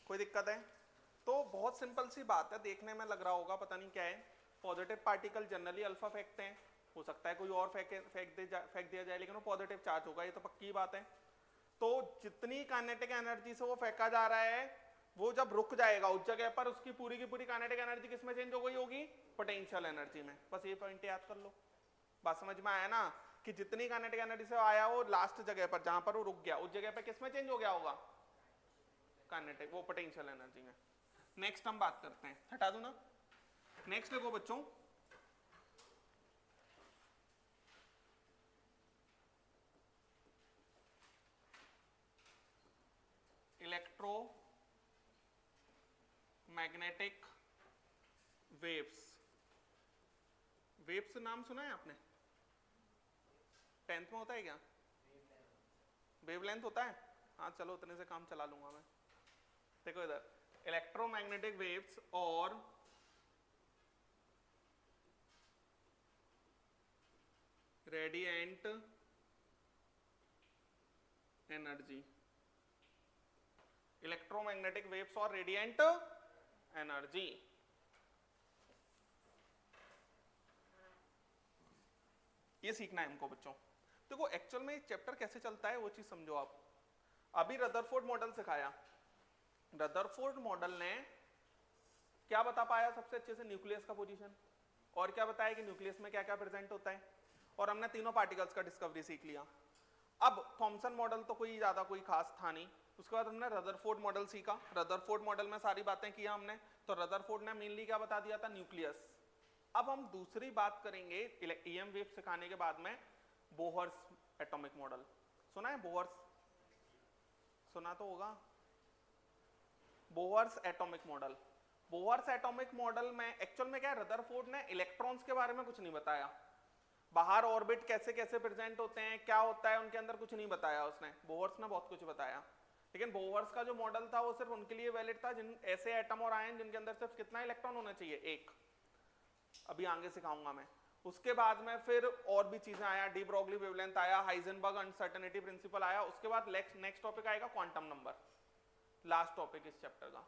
कोई दिक्कत है? तो बहुत सिंपल सी बात है, देखने में लग रहा होगा पता नहीं क्या है। पॉजिटिव पार्टिकल जनरली अल्फा फेंकते हैं, हो सकता है कोई और फेंक दिया जाए, लेकिन वो पॉजिटिव चार्ज होगा, ये तो पक्की बात है। तो जितनी काइनेटिक एनर्जी से वो फेंका जा रहा है, वो जब रुक जाएगा उस जगह पर, उसकी पूरी की पूरी काइनेटिक एनर्जी किस में चेंज हो गई होगी, पोटेंशियल एनर्जी में। बस ये पॉइंट याद कर लो। बात समझ में आया ना? कि जितनी काइनेटिक एनर्जी से आया वो लास्ट जगह पर जहां पर वो रुक गया, उस जगह पर किस में चेंज हो गया होगा, काइनेटिक, वो पोटेंशियल एनर्जी में। नेक्स्ट हम बात करते हैं, हटा दूं ना? नेक्स्ट देखो बच्चों, इलेक्ट्रो मैग्नेटिक वेव्स। वेव्स नाम सुना है आपने? 10th में होता है क्या? वेवलेंथ होता है? हाँ चलो उतने से काम चला लूंगा मैं। देखो इधर, इलेक्ट्रोमैग्नेटिक वेव्स और रेडिएंट एनर्जी। इलेक्ट्रोमैग्नेटिक वेव्स और रेडिएंट एनर्जी, ये सीखना है हमको बच्चों। देखो एक्चुअल में चैप्टर कैसे चलता है वो चीज समझो आप। अभी रदरफोर्ड मॉडल सिखाया, रदरफोर्ड मॉडल ने क्या बता पाया सबसे अच्छे से, न्यूक्लियस का पोजीशन, और क्या बताया कि न्यूक्लियस में क्या क्या प्रेजेंट होता है, और हमने तीनों पार्टिकल्स का डिस्कवरी सीख लिया। अब थॉमसन मॉडल तो कोई ज्यादा कोई खास था नहीं, उसके बाद हमने रदरफोर्ड मॉडल सीखा। रदरफोर्ड मॉडल में सारी बातें किया हमने। तो रदरफोर्ड ने मेनली क्या बता दिया था, न्यूक्लियस। अब हम दूसरी बात करेंगे ईएम वेव सिखाने के बाद में, बोहर्स एटॉमिक मॉडल। सुना है बोहर्स? सुना तो होगा। Bohr's atomic model. Bohr's atomic model में एक्चुअल में क्या है, रदरफोर्ड ने इलेक्ट्रॉन्स के बारे में कुछ नहीं बताया, बाहर ऑर्बिट कैसे कैसे प्रेजेंट होते हैं, क्या होता है उनके अंदर, कुछ नहीं बताया उसने। बोहर्स ने बहुत कुछ बताया, लेकिन बोहर्स का जो मॉडल था वो सिर्फ उनके लिए वैलिड था जिन ऐसे एटम और आयन जिनके अंदर सिर्फ कितना इलेक्ट्रॉन होना चाहिए, एक। अभी आगे सिखाऊंगा मैं। उसके बाद में फिर और भी चीजें आया, डी ब्रोगली वेवलेंथ आया, हाइजेनबर्ग अनसर्टेनिटी प्रिंसिपल आया। उसके बाद नेक्स्ट टॉपिक आएगा क्वांटम नंबर, लास्ट टॉपिक इस चैप्टर का।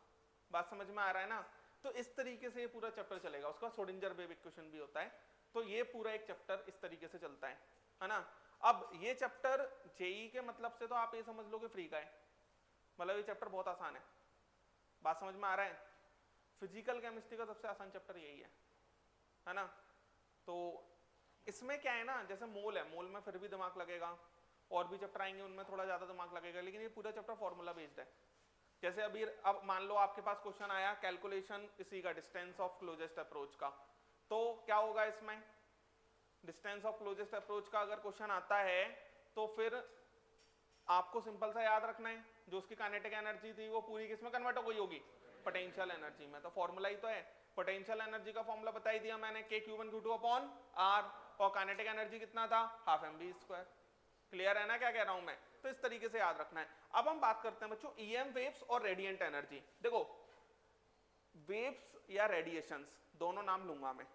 बात समझ में आ रहा है ना? तो इस तरीके से ये पूरा चैप्टर चलेगा। उसका श्रोडिंगर वेव इक्वेशन भी होता है। तो ये पूरा एक चैप्टर इस तरीके से चलता है ना? अब ये चैप्टर जेई के मतलब से तो आप ये समझ लो कि फ्री का है, मतलब ये चैप्टर बहुत आसान है। बात समझ में आ रहा है? फिजिकल केमिस्ट्री का सबसे आसान चैप्टर यही है ना? तो इसमें क्या है ना, जैसे मोल है, मोल में फिर भी दिमाग लगेगा, और भी चैप्टर आएंगे उनमें थोड़ा ज्यादा दिमाग लगेगा, लेकिन ये पूरा चैप्टर फॉर्मूला बेस्ड है। जैसे अभी अब मान लो आपके पास क्वेश्चन आया कैलकुलेशन इसी का, डिस्टेंस ऑफ क्लोजेस्ट अप्रोच का, तो क्या होगा इसमें, डिस्टेंस ऑफ क्लोजेस्ट अप्रोच का अगर क्वेश्चन आता है तो फिर आपको सिंपल सा याद रखना है, जो उसकी काइनेटिक एनर्जी थी वो पूरी किसमें कन्वर्ट हो गई होगी, पोटेंशियल एनर्जी में। तो फॉर्मूला ही तो है, पोटेंशियल एनर्जी का फॉर्मूला बता ही दिया मैंने, Q1Q2/R, और काइनेटिक एनर्जी कितना था, हाफ mv²। क्लियर है ना क्या कह रहा हूं मैं? तो इस तरीके से याद रखना है। अब हम बात करते हैं बच्चों ईएम वेव्स और रेडिएंट एनर्जी। देखो वेव्स या रेडिएशंस दोनों नाम लूंगा मैं,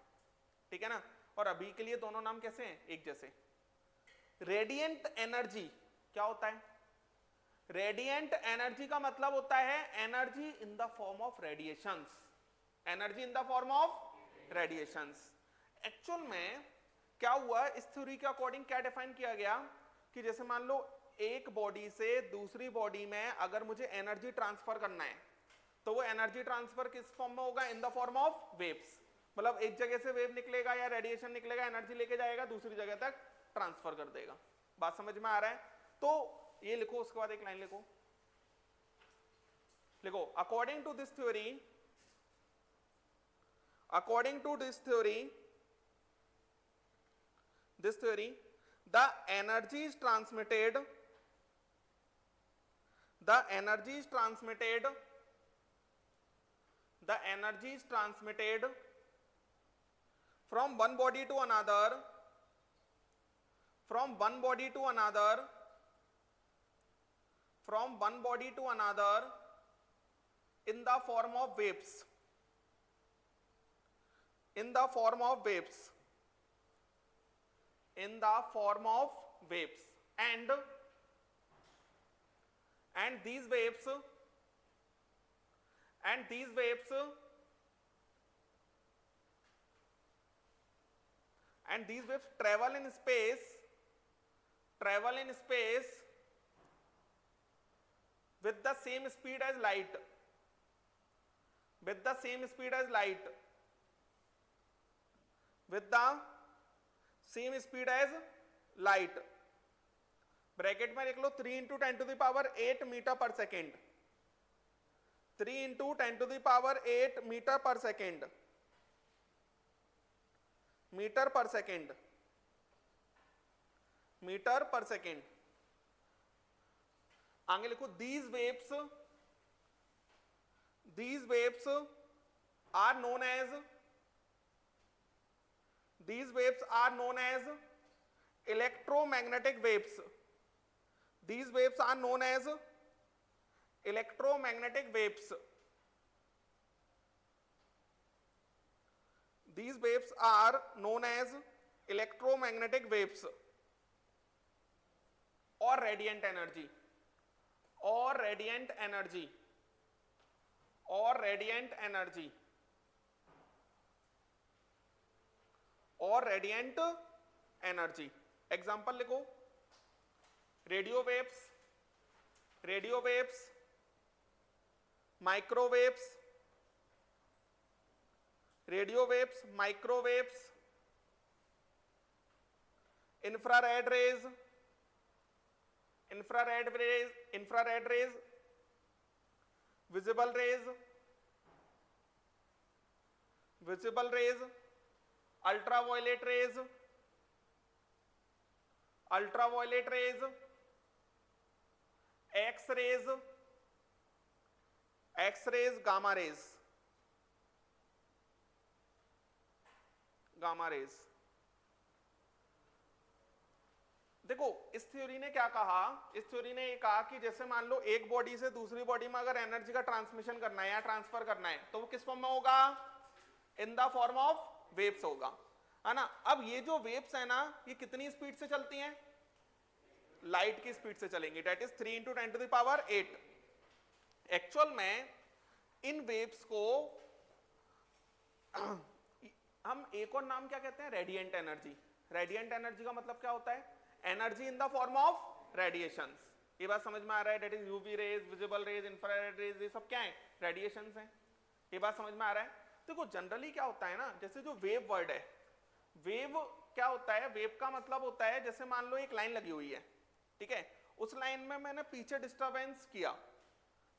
ठीक है ना? और अभी के लिए दोनों नाम कैसे हैं, एक जैसे। रेडिएंट एनर्जी क्या होता है? रेडिएंट एनर्जी का मतलब होता है energy in the form of radiations, energy in the form of radiations. Actual में क्या हुआ, इस थ्योरी के अकॉर्डिंग क्या डिफाइन किया गया कि जैसे मान लो एक बॉडी से दूसरी बॉडी में अगर मुझे एनर्जी ट्रांसफर करना है, तो वो एनर्जी ट्रांसफर किस फॉर्म में होगा, इन द फॉर्म ऑफ वेव्स। मतलब एक जगह से वेव निकलेगा या रेडिएशन निकलेगा, एनर्जी लेके जाएगा, दूसरी जगह तक ट्रांसफर कर देगा। बात समझ में आ रहा है? तो ये लिखो, उसके बाद एक लाइन लिखो, लिखो according to this theory, according to this theory the energy is transmitted from one body to another in the form of waves, in the form of waves, and these waves travel in space with the same speed as light, with the same speed as light, bracket में लिख लो 3 × 10⁸ metre पर second, 3 × 10⁸ metre पर second, metre पर second. आगे लिखो these waves are known as electromagnetic waves. These waves are known as electromagnetic waves. These waves are known as electromagnetic waves or radiant energy, or radiant energy, or radiant energy, or radiant energy. Example लिखो, radio waves, microwaves, infrared rays, infrared rays, visible rays, ultraviolet rays, x-rays, gamma rays. देखो इस theory ने क्या कहा, इस theory ने ये कहा कि जैसे मान लो एक बॉडी से दूसरी बॉडी में अगर एनर्जी का ट्रांसमिशन करना है या ट्रांसफर करना है तो वो किस फॉर्म में होगा, इन द फॉर्म ऑफ वेव्स होगा, है ना। अब ये जो वेव्स है ना, ये कितनी स्पीड से चलती हैं, लाइट की स्पीड से चलेंगी, डेट इज 3 × 10⁸ एक्चुअल में इन वेव्स को हम एक और नाम क्या कहते हैं, रेडिएंट एनर्जी। रेडिएंट एनर्जी का मतलब क्या होता है, energy in the form of radiations. ये बात समझ में आ रहा है, that is UV rays, visible rays, infrared rays, ये सब क्या है, रेडिएशंस हैं। ये बात समझ में आ रहा है। देखो जनरली क्या होता है ना, जैसे जो वेव वर्ड है, वेव क्या होता है, वेव का मतलब होता है जैसे मान लो एक लाइन लगी हुई है, ठीक है, उस लाइन में मैंने पीछे डिस्टरबेंस किया,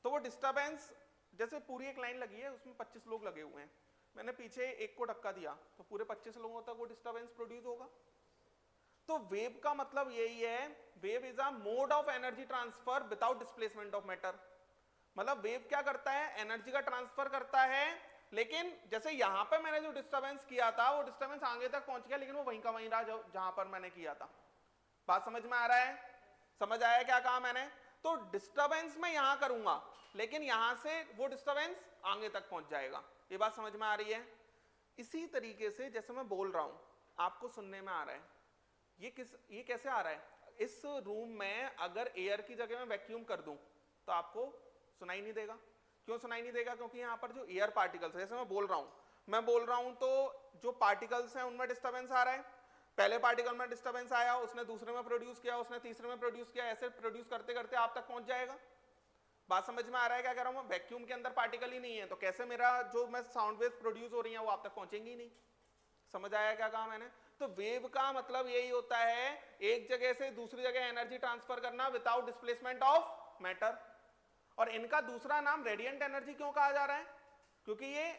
तो वो डिस्टरबेंस जैसे पूरी एक लाइन लगी है उसमें 25 लोग लगे हुए हैं, मैंने पीछे एक को धक्का दिया तो पूरे 25 लोगों तक वो डिस्टरबेंस प्रोड्यूस होगा। तो वेव का मतलब यही है, wave is a mode of energy transfer without displacement of matter. मतलब वेव क्या करता है, एनर्जी का ट्रांसफर करता है, लेकिन जैसे यहां पे मैंने जो डिस्टरबेंस किया था वो डिस्टरबेंस आगे तक पहुंच गया, लेकिन वो वहीं का वहीं रहा जहां पर मैंने किया था। बात समझ में आ रहा है, समझ आया क्या कहा मैंने। तो डिस्टरबेंस मैं यहां करूंगा, लेकिन यहां से वो डिस्टरबेंस आगे तक पहुंच जाएगा। ये बात समझ में आ रही है। इसी तरीके से जैसे मैं बोल रहा हूं आपको सुनने में आ रहा है, ये कैसे आ रहा है, इस रूम में अगर एयर की जगह मैं वैक्यूम कर दूं तो आपको सुनाई नहीं देगा। क्यों सुनाई नहीं देगा, क्योंकि यहाँ पर जो एयर पार्टिकल्स है, जैसे मैं बोल रहा हूं तो जो पार्टिकल्स हैं उनमें डिस्टरबेंस आ रहा है, पहले पार्टिकल में डिस्टरबेंस आया, उसने दूसरे में प्रोड्यूस किया, उसने तीसरे में प्रोड्यूस किया, ऐसे प्रोड्यूस करते करते आप तक पहुंच जाएगा। बात समझ में आ रहा है क्या कह रहा हूं मैं, वैक्यूम के अंदर पार्टिकल ही नहीं है तो कैसे मेरा जो मैं साउंड वेव्स प्रोड्यूस हो रही है वो आप तक पहुंचेंगी ही नहीं। समझ आया क्या कहा मैंने। तो वेव का मतलब यही होता है, एक जगह से दूसरी जगह एनर्जी ट्रांसफर करना विदाउट डिस्प्लेसमेंट ऑफ मैटर। और इनका दूसरा नाम रेडिएंट एनर्जी क्यों कहा जा रहा है, क्योंकि ये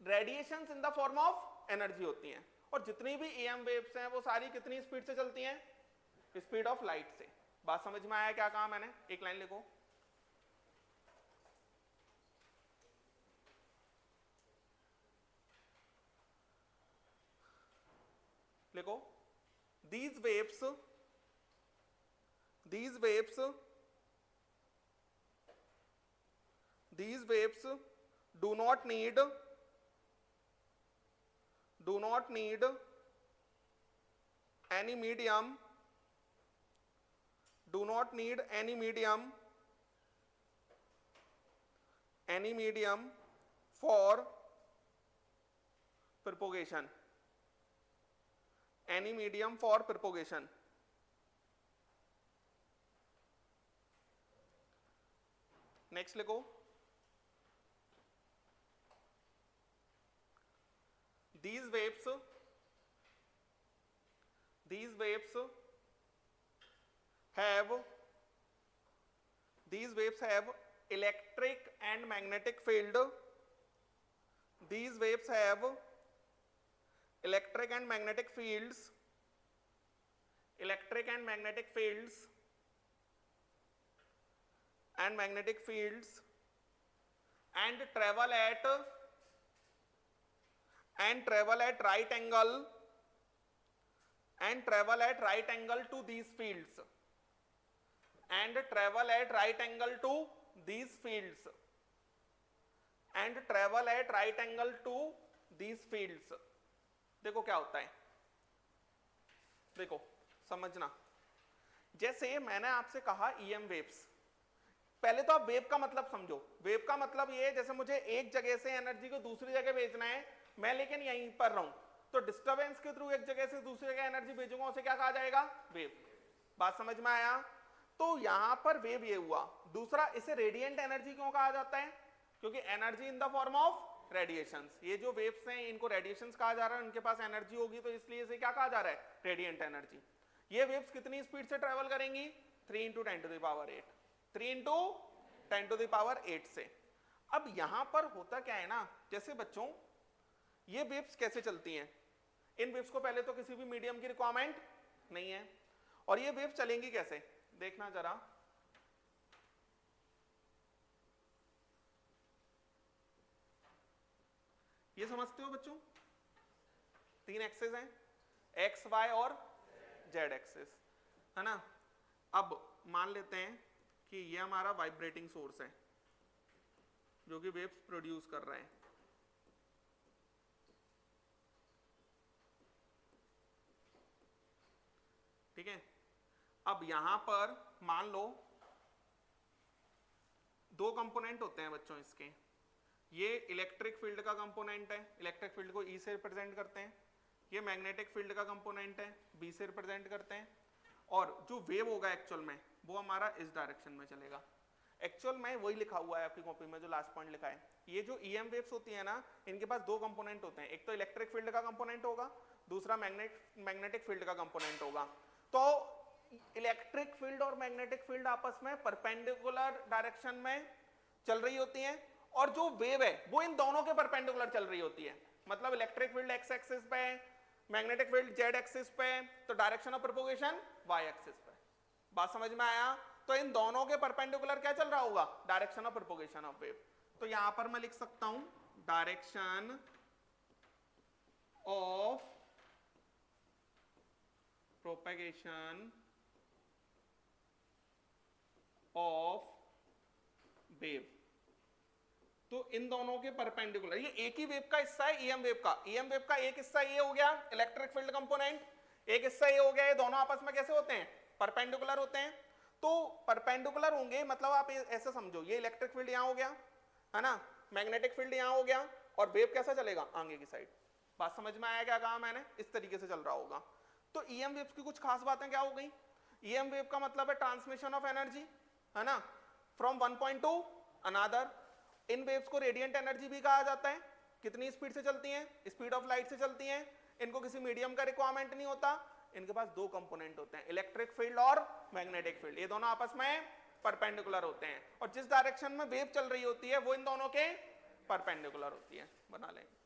radiations in the form of energy होती हैं। और जितनी भी EM वेव्स हैं वो सारी कितनी स्पीड से चलती हैं, स्पीड ऑफ लाइट से। बात समझ में आया क्या कहा मैंने, एक लाइन लिखो, लिखो, these waves do not need any medium, for propagation, any medium for propagation. Next लिखो, these waves have electric and magnetic field. These waves have electric and magnetic fields, and travel at right angle to these fields, देखो क्या होता है, देखो समझना। जैसे मैंने आपसे कहा EM वेव्स, पहले तो आप वेव का मतलब समझो। वेव का मतलब ये है, जैसे मुझे एक जगह से एनर्जी को दूसरी जगह भेजना है, मैं लेकिन यहीं पर रहूं, तो डिस्टरबेंस के थ्रू एक जगह से दूसरी जगह एनर्जी भेजूंगा, उसे क्या कहा जाएगा, वेव। बात समझ में आया। तो यहां पर वेव ये हुआ। दूसरा, इसे रेडिएंट एनर्जी क्यों कहा जाता है, क्योंकि energy in the form of radiations. ये जो वेव्स हैं इनको रेडिएशंस कहा जा रहा है, उनके पास एनर्जी होगी तो इसलिए इसे क्या कहा जा रहा है, रेडिएंट एनर्जी। ये वेव्स कितनी स्पीड से ट्रेवल करेंगी, 3 इंटू 10⁸8, 3 इंटू 10⁸8 से। अब यहां पर होता क्या है ना, जैसे बच्चों ये वेव्स कैसे चलती हैं, इन वेव्स को पहले तो किसी भी मीडियम की रिक्वायरमेंट नहीं है, और ये वेव्स चलेंगी कैसे, देखना जरा। ये समझते हो बच्चों, 3 एक्सेस हैं, एक्स वाई और जेड एक्सेस, है ना। अब मान लेते हैं कि ये हमारा वाइब्रेटिंग सोर्स है जो कि वेव्स प्रोड्यूस कर रहे हैं, ठीक है। अब यहां पर मान लो 2 कंपोनेंट होते हैं बच्चों इसके, ये इलेक्ट्रिक फील्ड का कंपोनेंट है, इलेक्ट्रिक फील्ड को ई से रिप्रेजेंट करते हैं, ये मैग्नेटिक फील्ड का कंपोनेंट है, बी से रिप्रेजेंट करते हैं, और जो वेव होगा एक्चुअल में वो हमारा इस डायरेक्शन में चलेगा। एक्चुअल में वही लिखा हुआ है आपकी कॉपी में जो लास्ट पॉइंट लिखा है। ये जो ईएम वेव्स होती है ना, इनके पास 2 कंपोनेंट होते हैं, एक तो इलेक्ट्रिक फील्ड का कंपोनेंट होगा, दूसरा मैग्नेटिक फील्ड का कंपोनेंट होगा। तो इलेक्ट्रिक फील्ड और मैग्नेटिक फील्ड आपस में परपेंडिकुलर डायरेक्शन में चल रही होती हैं, और जो वेव है वो इन दोनों के परपेंडिकुलर चल रही होती है। मतलब इलेक्ट्रिक फील्ड एक्स एक्सिस पे, मैग्नेटिक फील्ड जेड एक्सिस पे, तो direction of propagation Y axis पे। बात समझ में आया? तो इन दोनों के परपेंडिकुलर क्या चल रहा होगा, direction of propagation of wave. तो यहां पर मैं लिख सकता हूं direction of propagation of wave. तो इन दोनों के परपेंडिकुलर, ये एक ही वेव का हिस्सा है ईएम वेव का। ईएम वेव का एक हिस्सा ये हो गया इलेक्ट्रिक फील्ड कंपोनेंट, एक हिस्सा ये हो गया, ये दोनों आपस में कैसे होते हैं, परपेंडिकुलर होते हैं। तो परपेंडिकुलर होंगे मतलब आप ऐसे समझो, ये इलेक्ट्रिक फील्ड यहां हो गया, है ना, मैग्नेटिक फील्ड यहां हो गया, और वेव कैसा चलेगा, आगे की साइड। बात समझ में आया क्या कहा मैंने, इस तरीके से चल रहा होगा। तो ईएम वेव्स की कुछ खास बातें क्या हो गई, ईएम वेव का मतलब है ट्रांसमिशन ऑफ एनर्जी, है ना, from one point two another. In waves को रेडिएंट एनर्जी भी कहा जाता है। कितनी स्पीड से चलती हैं, स्पीड ऑफ लाइट से चलती हैं। इनको किसी मीडियम का रिक्वायरमेंट नहीं होता। इनके पास 2 कंपोनेंट होते हैं, इलेक्ट्रिक फील्ड और मैग्नेटिक फील्ड, ये दोनों आपस में परपेंडिकुलर होते हैं, और जिस डायरेक्शन में वेव चल रही होती है वो इन दोनों के परपेंडिकुलर होती है। बना लेंगे।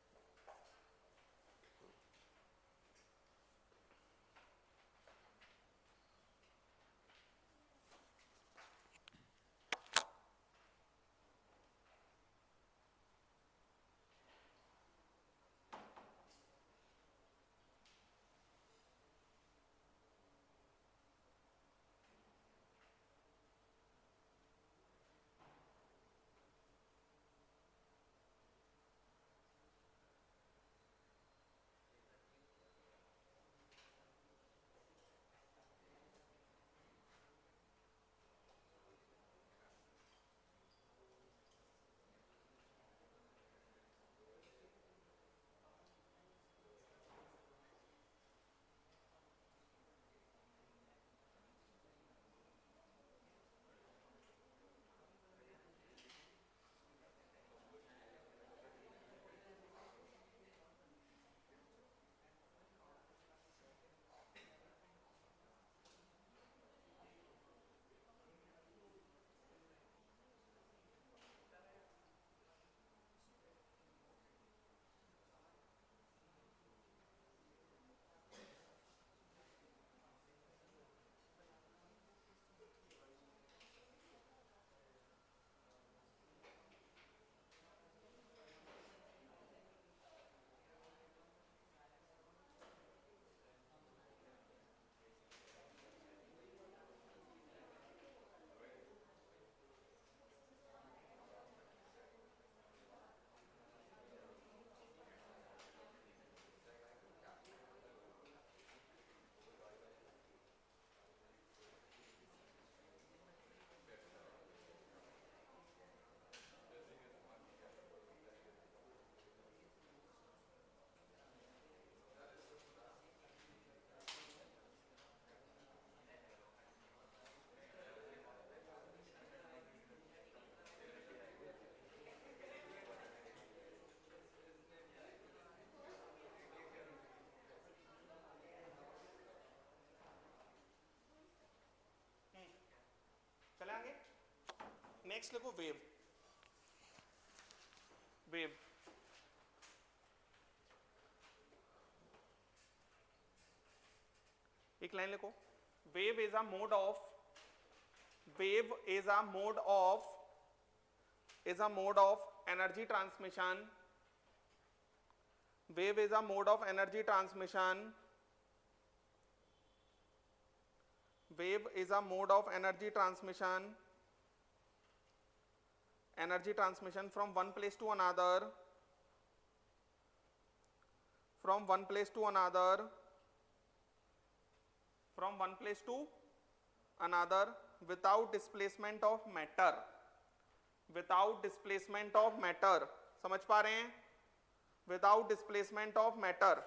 नेक्स्ट लिखो वेव, वेव एक लाइन लिखो, wave is a mode of, wave is a mode of, is a mode of energy transmission, wave is a mode of energy transmission, wave is a mode of energy transmission, energy transmission from one place to another, from one place to another, from one place to another without displacement of matter, without displacement of matter, समझ पा रहे हैं, without displacement of matter,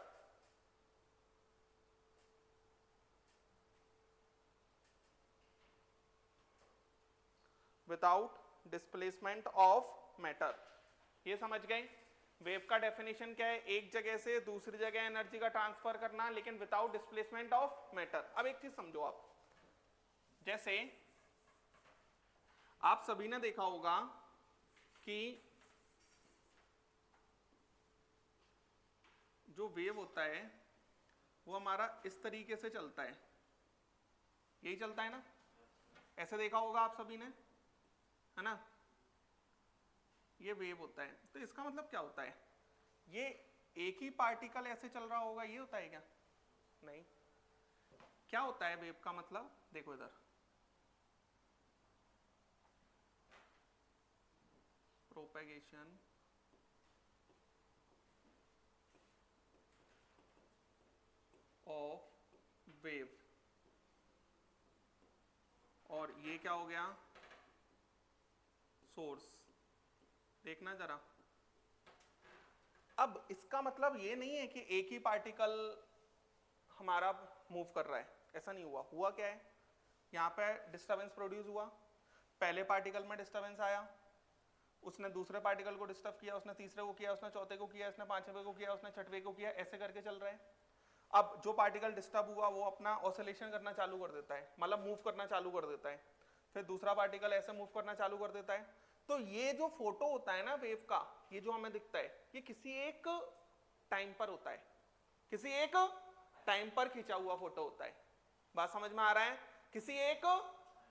without displacement of matter, ये समझ गए। Wave का definition क्या है, एक जगह से दूसरी जगह एनर्जी का ट्रांसफर करना, लेकिन विदाउट डिस्प्लेसमेंट ऑफ मैटर। अब एक चीज समझो आप, जैसे आप सभी ने देखा होगा कि जो वेव होता है वो हमारा इस तरीके से चलता है, यही चलता है ना, ऐसे देखा होगा आप सभी ने, है ना, ये वेव होता है। तो इसका मतलब क्या होता है, ये एक ही पार्टिकल ऐसे चल रहा होगा, ये होता है क्या? नहीं। क्या होता है वेव का मतलब, देखो इधर, प्रोपेगेशन ऑफ वेव, और ये क्या हो गया, सोर्स। देखना जरा, अब इसका मतलब ये नहीं है कि एक ही पार्टिकल हमारा मूव कर रहा है, ऐसा नहीं हुआ। हुआ क्या है, यहाँ पे डिस्टरबेंस प्रोड्यूस हुआ, पहले पार्टिकल में डिस्टरबेंस आया, उसने दूसरे पार्टिकल को डिस्टर्ब किया, उसने तीसरे को किया, उसने चौथे को किया, उसने पांचवें को किया, उसने छठवें को किया, ऐसे करके चल रहा है। अब जो पार्टिकल डिस्टर्ब हुआ वो अपना ऑसिलेशन करना चालू कर देता है, मतलब मूव करना चालू कर देता है, फिर दूसरा पार्टिकल ऐसे मूव करना चालू कर देता है। तो ये जो फोटो होता है ना वेव का, ये जो हमें दिखता है, ये किसी एक टाइम पर होता है, किसी एक टाइम पर खींचा हुआ फोटो होता है। बात समझ में आ रहा है, किसी एक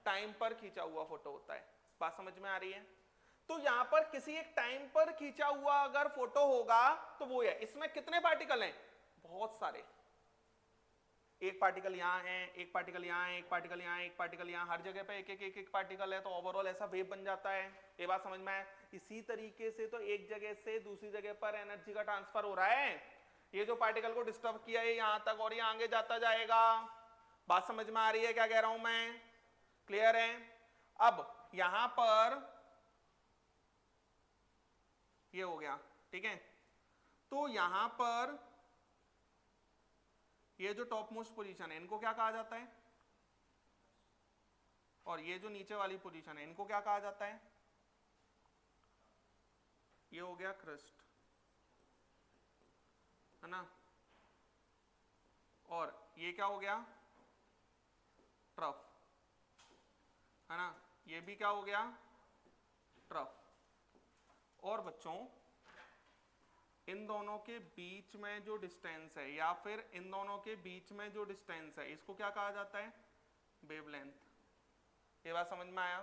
टाइम पर खींचा हुआ फोटो होता है, बात समझ में आ रही है। तो यहां पर किसी एक टाइम पर खींचा हुआ अगर फोटो होगा तो वो है, इसमें कितने पार्टिकल हैं, बहुत सारे, एक पार्टिकल यहां है, एक पार्टिकल यहां है, एक पार्टिकल यहां है, एक पार्टिकल यहां, हर जगह पे एक एक एक एक पार्टिकल है, तो ओवरऑल ऐसा वेव बन जाता है। ये बात समझ में आए। इसी तरीके से तो एक जगह से दूसरी जगह पर एनर्जी का ट्रांसफर हो रहा है। ये जो पार्टिकल को डिस्टर्ब किया है यहां तक, और ये आगे जाता जाएगा। बात समझ में आ रही है क्या कह रहा हूं मैं, क्लियर है? अब यहां पर ये हो गया, ठीक है। तो यहां पर ये जो टॉप मोस्ट पोजीशन है इनको क्या कहा जाता है, और ये जो नीचे वाली पोजीशन है इनको क्या कहा जाता है? ये हो गया क्रस्ट, है ना, और ये क्या हो गया, ट्रफ, है ना, ये भी क्या हो गया, ट्रफ। और बच्चों इन दोनों के बीच में जो डिस्टेंस है, या फिर इन दोनों के बीच में जो डिस्टेंस है, इसको क्या कहा जाता है, वेवलेंथ। ये बात समझ में आया?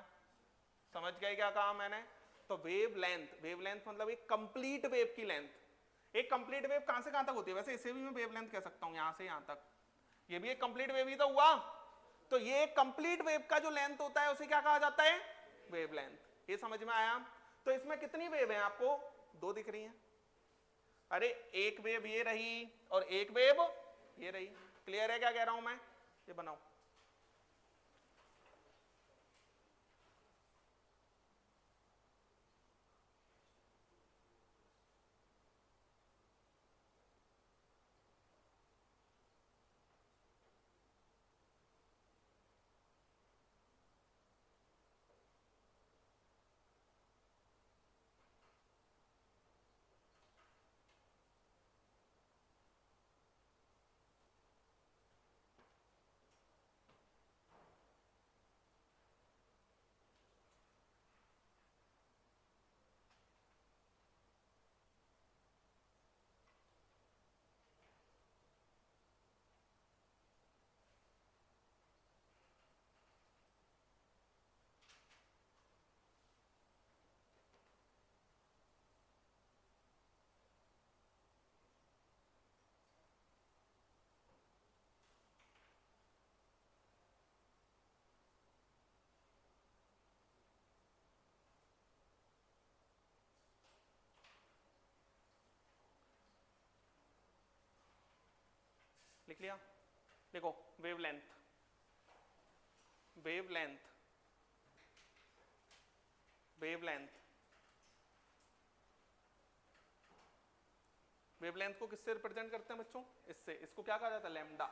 समझ गए क्या कहा मैंने? तो वेवलेंथ, वेवलेंथ मतलब एक कंप्लीट वेव की लेंथ। एक कंप्लीट वेव कहां से कहां तक होती है, वैसे इसे भी मैं वेवलेंथ कह सकता हूं, यहां से यहां तक, ये भी एक कंप्लीट वेव ही तो हुआ। तो ये कंप्लीट वेव का जो लेंथ होता है उसे क्या कहा जाता है, वेवलेंथ। ये समझ में आया? तो इसमें कितनी वेव है, आपको दो दिख रही हैं। अरे एक वेव ये रही और एक वेव ये रही। क्लियर है क्या कह रहा हूं मैं? ये बनाओ। लिख लिया, देखो वेवलेंथ, वेवलेंथ, वेवलेंथ, वेवलेंथ को किससे रिप्रेजेंट करते हैं बच्चों? इससे, इसको क्या कहा जाता है? लैम्डा।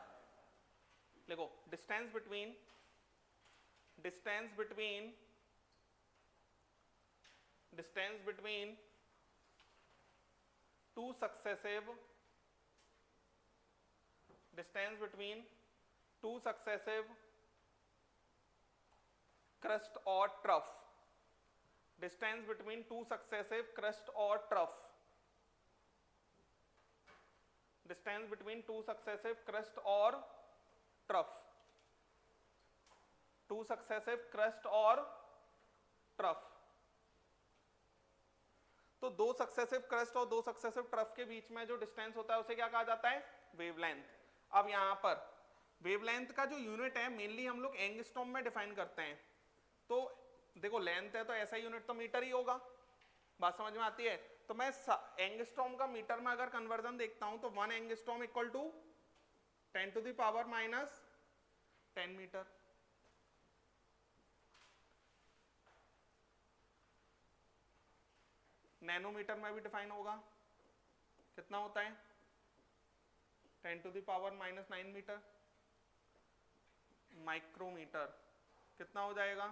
देखो distance between, distance between, distance between two successive, distance between two successive crust or trough, distance between two successive crust or trough, distance between two successive crust or trough, two successive crust or trough। तो दो successive crust और दो successive trough के बीच में जो distance होता है उसे क्या कहा जाता है? वेवलेंथ। अब यहां पर वेवलेंथ का जो यूनिट है मेनली हम लोग एंगस्ट्रॉम में डिफाइन करते हैं। तो देखो लेंथ है तो ऐसा यूनिट तो मीटर ही होगा, बात समझ में आती है? तो मैं एंगस्ट्रॉम का मीटर में अगर कन्वर्जन देखता हूं तो 1 angstrom equal to 10 to the power minus 10 metre. Nanometre में भी डिफाइन होगा, कितना होता है? 10 to the power minus 9 metre. Micrometre कितना हो जाएगा?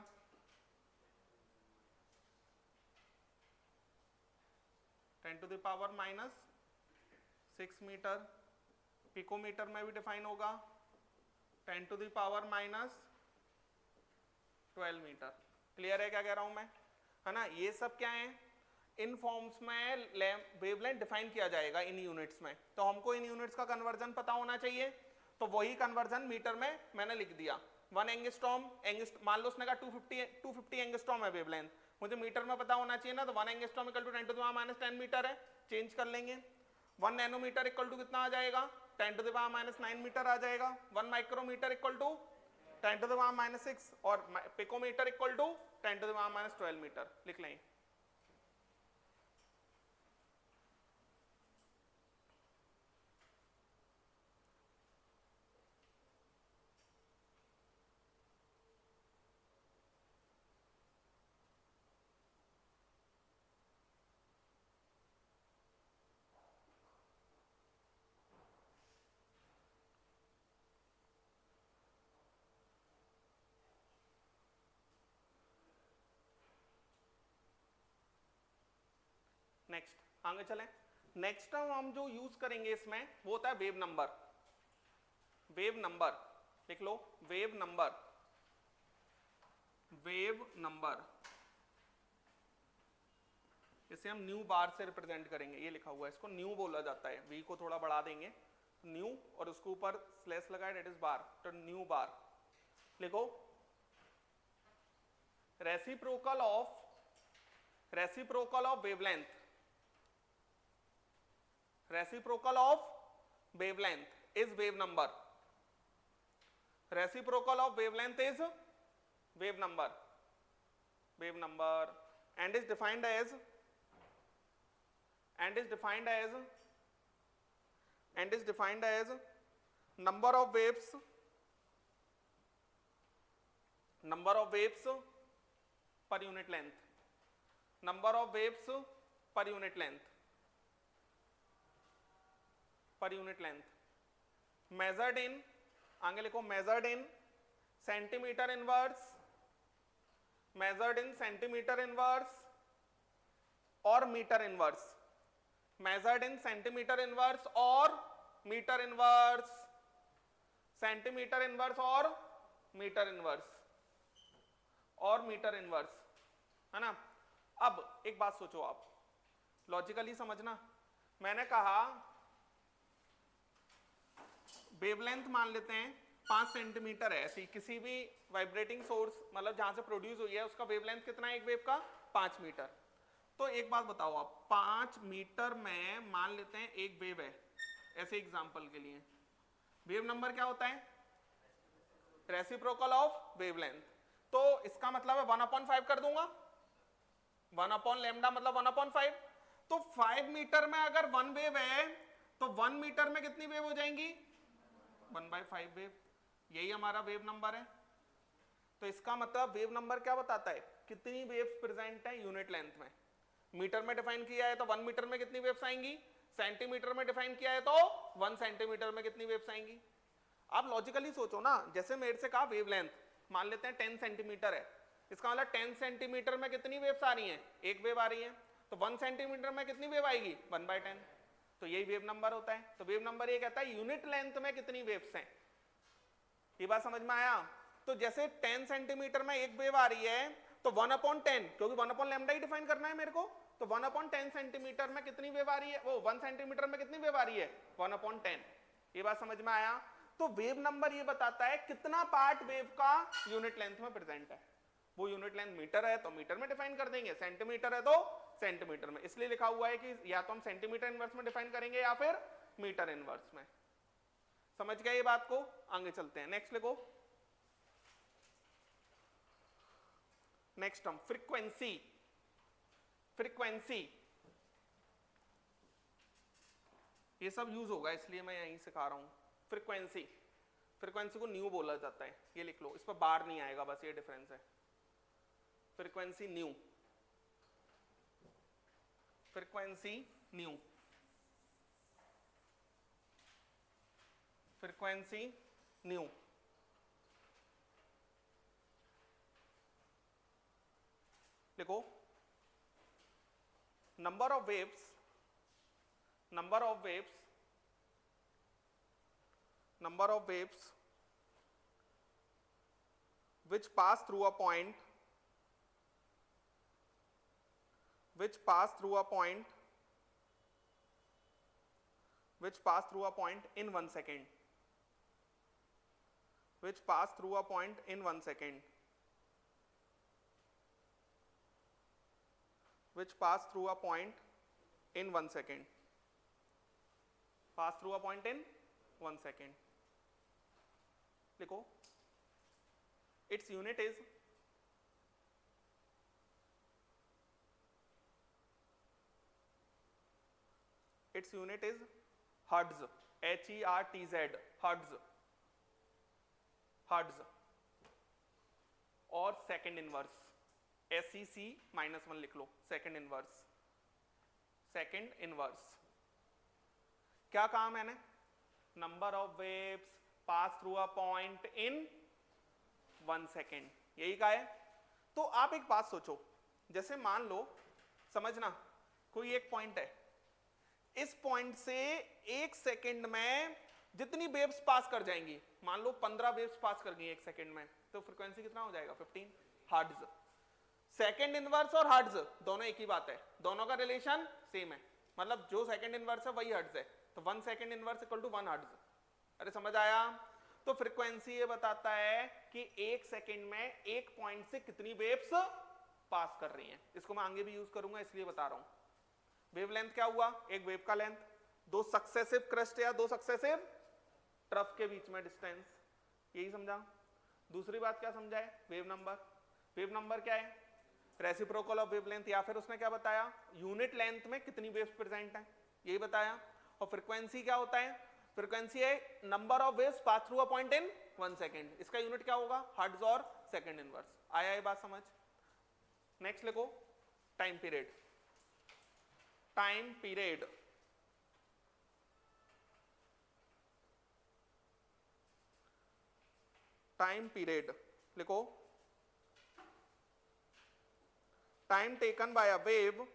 10 to the power minus 6 metre. Picometre में भी डिफाइन होगा 10 to the power minus 12 metre. Clear है क्या कह रहा हूं मैं? है ना? ये सब क्या है? इन फॉर्म्स में वेवलेंथ डिफाइन किया जाएगा इन यूनिट्स में। तो हमको इन यूनिट्स का कन्वर्जन पता होना चाहिए, तो वही कन्वर्जन मीटर में मैंने लिख दिया। 1 एंगस्ट्रॉम, मान लो उसने कहा 250 एंगस्ट्रॉम है वेवलेंथ, मुझे मीटर में पता होना चाहिए ना, तो 1 angstrom equal to 10 to the power minus 10 metre है, चेंज कर लेंगे। 1 नैनोमीटर इक्वल टू कितना आ जाएगा? 10 to the power minus 9 metre आ जाएगा। 1 micrometre equal to 10 to the power minus 6 और picometre equal to 10 to the power minus 12 metre लिख लें। नेक्स्ट आगे चलें। नेक्स्ट हम जो यूज करेंगे इसमें वो होता है वेव नंबर। वेव नंबर लिख लो, वेव नंबर, वेव नंबर इसे हम न्यू बार से रिप्रेजेंट करेंगे। ये लिखा हुआ है, इसको न्यू बोला जाता है। वी को थोड़ा बढ़ा देंगे, न्यू, और उसके ऊपर स्लैश लगाए, डेट इज बार, तो न्यू बार लिखो। Reciprocal of wavelength, reciprocal of wavelength is wave number, reciprocal of wavelength is wave number, wave number, and is defined as number of waves per unit length, number of waves per unit length, measured in, आगे लिखो, measured in centimeter inverse, measured in centimeter inverse or meter inverse, measured in centimeter inverse or meter inverse, centimeter inverse or meter inverse और metre inverse, है ना। अब एक बात सोचो, आप लॉजिकली समझना। मैंने कहा वेवलेंथ मान लेते हैं 5 सेंटीमीटर है, ऐसी किसी भी वाइब्रेटिंग सोर्स मतलब जहां से प्रोड्यूस हुई है उसका वेवलेंथ कितना है एक वेव का? 5 मीटर। तो एक बात बताओ आप, 5 मीटर में मान लेते हैं एक वेव है, ऐसे एग्जांपल के लिए, वेव नंबर क्या होता है? Reciprocal of wavelength. तो इसका मतलब है 1/5 कर दूंगा, 1/λ मतलब 1/5। तो 5 मीटर में अगर 1 वेव है तो 1 मीटर में कितनी वेव हो जाएंगी? 1/5 वेव, यही हमारा वेव नंबर है। तो इसका मतलब वेव नंबर क्या बताता है, कितनी वेव्स प्रेजेंट है यूनिट लेंथ में। मीटर में डिफाइन किया है तो 1 मीटर में कितनी वेव्स आएंगी, सेंटीमीटर में डिफाइन किया है तो 1 सेंटीमीटर में कितनी वेव्स आएंगी। आप लॉजिकली सोचो ना, जैसे मेरे से कहा वेव लेंथ मान लेते हैं 10 सेंटीमीटर है, इसका मतलब 10 सेंटीमीटर में कितनी वेव्स आ रही हैं, एक वेव आ रही है, तो 1 सेंटीमीटर में कितनी वेव आएगी, 1/10। तो यही वेव नंबर होता है। तो वेव नंबर ये कहता है यूनिट लेंथ में कितनी वेव्स हैं। ये बात समझ में आया। तो जैसे 10 सेंटीमीटर में एक वेव आ रही है तो 1/10, क्योंकि 1/λ ही डिफाइन करना है मेरे को, तो 1/10 सेंटीमीटर में कितनी वेव आ रही है, वो 1 सेंटीमीटर में कितनी वेव आ रही है, 1/10। ये बात समझ में आया। तो वेव नंबर ये बताता है कितना पार्ट वेव का यूनिट लेंथ में प्रेजेंट है। वो यूनिट लेंथ मीटर है तो मीटर में डिफाइन कर देंगे, सेंटीमीटर है तो सेंटीमीटर में, इसलिए लिखा हुआ है कि या तो हम सेंटीमीटर इनवर्स में डिफाइन करेंगे या फिर मीटर इनवर्स में। समझ गए ये बात को, आगे चलते हैं। नेक्स्ट लिखो, नेक्स्ट हम फ्रीक्वेंसी। फ्रीक्वेंसी ये सब यूज होगा इसलिए मैं यहीं सिखा रहा हूं। फ्रीक्वेंसी, फ्रीक्वेंसी को न्यू बोला जाता है, ये लिख लो, इस पर बार नहीं आएगा, बस ये डिफरेंस है। Frequency nu, frequency nu, frequency nu. देखो, number of waves, number of waves, number of waves which pass through a point, which pass through a point, which pass through a point in 1 second, which pass through a point in 1 second, which pass through a point in 1 second, pass through a point in 1 second. लिखो, its unit is hertz, HERTZ, hertz, hertz, और second inverse SEC-1 लिख लो, second inverse, second inverse. क्या कहा मैंने, number of waves pass through a point in 1 second, यही कहा है। तो आप एक बात सोचो, जैसे मान लो, समझना, कोई एक पॉइंट है, इस पॉइंट से 1 सेकेंड में जितनी वेव्स पास कर जाएंगी, मान लो 15 वेव्स पास कर गई 1 सेकेंड में, तो फ्रीक्वेंसी कितना हो जाएगा, 15 हर्ट्ज। सेकेंड इनवर्स और हर्ट्ज दोनों एक ही बात है, दोनों का रिलेशन सेम है, मतलब जो सेकेंड इनवर्स है वही हर्ट्ज है, तो 1 second inverse equal to 1 hertz. अरे समझ आया। तो फ्रीक्वेंसी ये बताता है कि 1 सेकेंड में एक पॉइंट से कितनी वेव्स पास कर रही हैं। इसको मैं आगे भी यूज करूंगा इसलिए बता रहा हूं। वेव लेंथ क्या हुआ, एक वेव का लेंथ, दो सक्सेसिव क्रेस्ट या दो सक्सेसिव ट्रफ के बीच में डिस्टेंस, यही समझा। दूसरी बात क्या समझा है, वेव नंबर। वेव नंबर क्या है, रेसिप्रोकल ऑफ वेव लेंथ, या फिर उसने क्या बताया, यूनिट लेंथ में कितनी वेव्स प्रेजेंट है, यही बताया। और फ्रीक्वेंसी क्या होता है, फ्रीक्वेंसी है number of waves pass through a point in 1 second, इसका यूनिट क्या होगा, हर्ट्ज और सेकेंड इनवर्स। आया ये बात समझ। नेक्स्ट लिखो, time period. Time period, time period लिखो, time taken by a wave,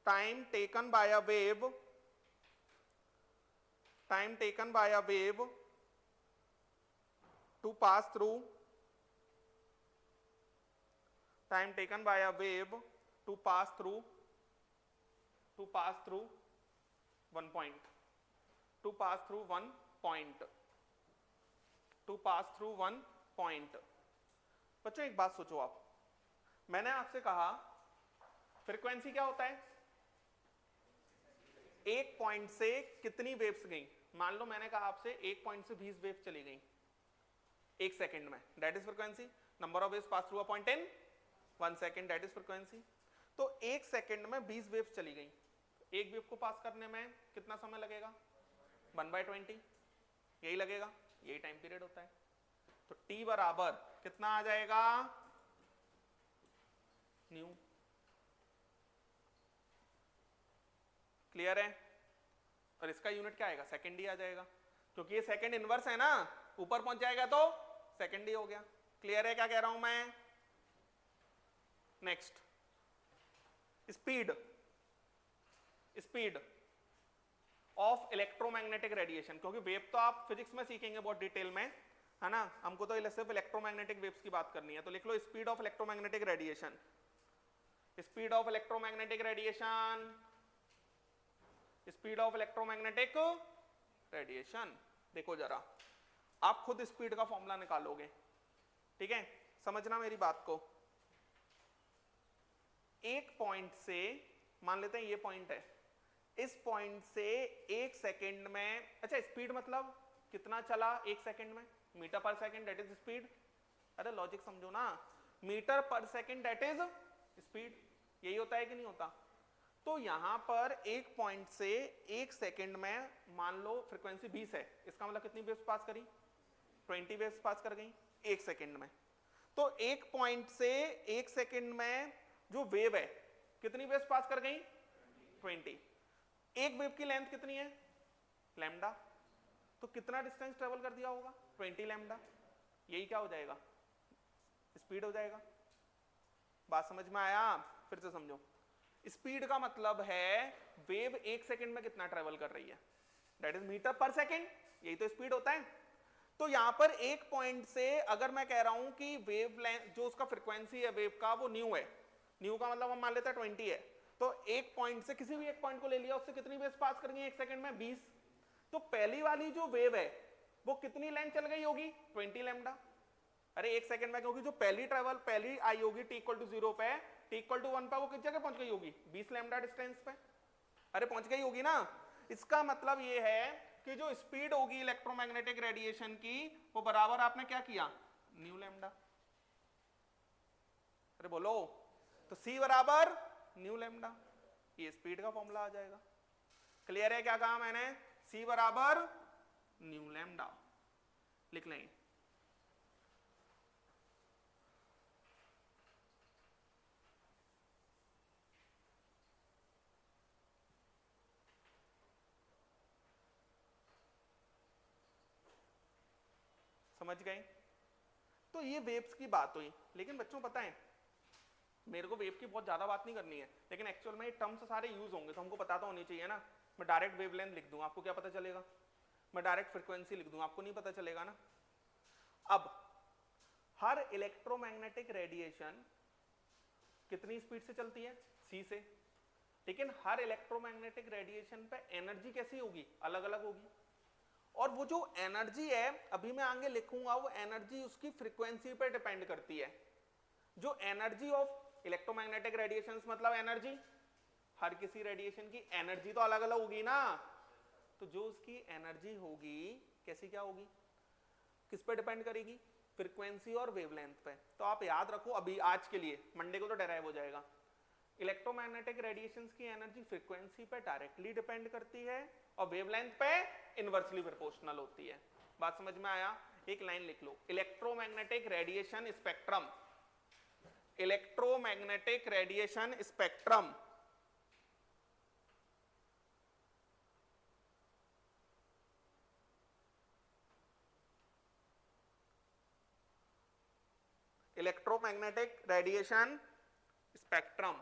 time taken by a wave, time taken by a wave to pass through, time taken by a wave to pass through, to pass through 1 point, to pass through 1 point, to pass through 1 point. बच्चों एक बात सोचो आप, मैंने आपसे कहा frequency क्या होता है, एक पॉइंट से कितनी वेव्स गई। मान लो मैंने कहा आपसे एक पॉइंट से 20 वेव्स चली गई 1 सेकेंड में, that is frequency. Number of waves pass through a point in 1 second, that is frequency. तो 1 सेकेंड में 20 वेव्स चली गई, एक वेव को पास करने में कितना समय लगेगा, 1/20। यही लगेगा, यही टाइम पीरियड होता है। तो t बराबर कितना आ जाएगा, न्यू। क्लियर है? और इसका यूनिट क्या आएगा, सेकेंड ही आ जाएगा, क्योंकि ये सेकेंड इनवर्स है ना, ऊपर पहुंच जाएगा तो सेकेंड ही हो गया। क्लियर है क्या कह रहा हूं मैं? Next, speed, speed of electromagnetic radiation, क्योंकि वेव तो आप फिजिक्स में सीखेंगे बहुत डिटेल में, है ना, हमको तो सिर्फ इलेक्ट्रोमैग्नेटिक वेव्स की बात करनी है। तो लिख लो speed of electromagnetic radiation, speed of electromagnetic radiation, speed of electromagnetic radiation. देखो जरा, आप खुद स्पीड का फॉर्मूला निकालोगे, ठीक है, समझना मेरी बात को। एक पॉइंट से, मान लेते हैं ये पॉइंट है, इस पॉइंट से एक सेकंड में, अच्छा स्पीड मतलब कितना चला एक सेकंड में, मीटर पर सेकंड दैट इज स्पीड। अरे लॉजिक समझो ना, मीटर पर सेकंड दैट इज स्पीड, यही होता है कि नहीं होता? तो यहां पर एक पॉइंट से एक सेकंड में मान लो फ्रीक्वेंसी 20 है, इसका मतलब कितनी वेव्स पास करी, 20 वेव्स पास कर गई एक सेकंड में। तो एक पॉइंट से एक सेकंड में जो वेव है कितनी वेव्स पास कर गई, 20। एक वेव की लेंथ कितनी है, लैम्डा, तो कितना डिस्टेंस ट्रेवल कर दिया होगा, 20 लैम्डा। यही क्या हो जाएगा, स्पीड हो जाएगा। बात समझ में आया? फिर से समझो, स्पीड का मतलब है वेव एक सेकंड में कितना ट्रेवल कर रही है, दैट इज मीटर पर सेकंड, यही तो स्पीड होता है। तो यहां पर एक पॉइंट से अगर मैं कह रहा हूं कि वेव लेंथ जो उसका फ्रीक्वेंसी है वेव का वो न्यू है, न्यू का मतलब हम मान लेते हैं 20 है, तो एक पॉइंट से किसी भी एक पॉइंट को ले लिया, उससे कितनी वेव्स पास कर गई एक सेकंड में, 20। तो पहली वाली जो वेव है वो कितनी लेंथ चल गई होगी, 20 लैम्डा। अरे एक सेकंड में, क्योंकि जो पहली आई होगी t इक्वल टू 0 पे, t इक्वल टू 1 पे वो किस जगह पहुंच गई होगी, 20 लैम्डा डिस्टेंस पे। अरे पहुंच गई होगी ना। इसका मतलब ये है कि जो स्पीड होगी इलेक्ट्रोमैग्नेटिक रेडिएशन की वो बराबर आपने क्या किया, न्यू लैम्डा। अरे बोलो, तो c बराबर न्यू लैम्डा, ये स्पीड का फॉर्मूला आ जाएगा। क्लियर है क्या कहा मैंने, c बराबर न्यू लैम्डा लिख लें। समझ गए? तो ये वेव्स की बात हुई, लेकिन बच्चों पता है मेरे को वेव की बहुत ज्यादा बात नहीं करनी है, लेकिन एक्चुअल में ये टर्म्स सारे यूज होंगे तो हमको पता तो होनी चाहिए ना। मैं डायरेक्ट वेवलेंथ लिख दूं, आपको क्या पता चलेगा, मैं डायरेक्ट फ्रीक्वेंसी लिख दूं, आपको नहीं पता चलेगा ना। अब हर इलेक्ट्रोमैग्नेटिक रेडिएशन कितनी स्पीड से चलती है, c से, लेकिन हर इलेक्ट्रोमैग्नेटिक रेडिएशन पे एनर्जी कैसी होगी, अलग अलग होगी। और वो जो एनर्जी है, अभी मैं आगे लिखूंगा, वो एनर्जी उसकी फ्रीक्वेंसी पे डिपेंड करती है। जो एनर्जी ऑफ इलेक्ट्रोमैग्नेटिक रेडिएशंस मतलब एनर्जी, हर किसी रेडिएशन की एनर्जी तो अलग अलग होगी ना, तो जो उसकी एनर्जी होगी कैसी क्या होगी, किस पे डिपेंड करेगी, फ्रीक्वेंसी और वेवलेंथ पे। तो आप याद रखो अभी आज के लिए, मंडे को तो डेराइव हो जाएगा, इलेक्ट्रोमैग्नेटिक रेडिएशंस की एनर्जी फ्रीक्वेंसी पे डायरेक्टली डिपेंड करती है और वेवलेंथ पे इनवर्सली प्रोपोर्शनल होती है। बात समझ में आया? एक लाइन लिख लो, electromagnetic radiation spectrum, electromagnetic radiation spectrum electromagnetic radiation spectrum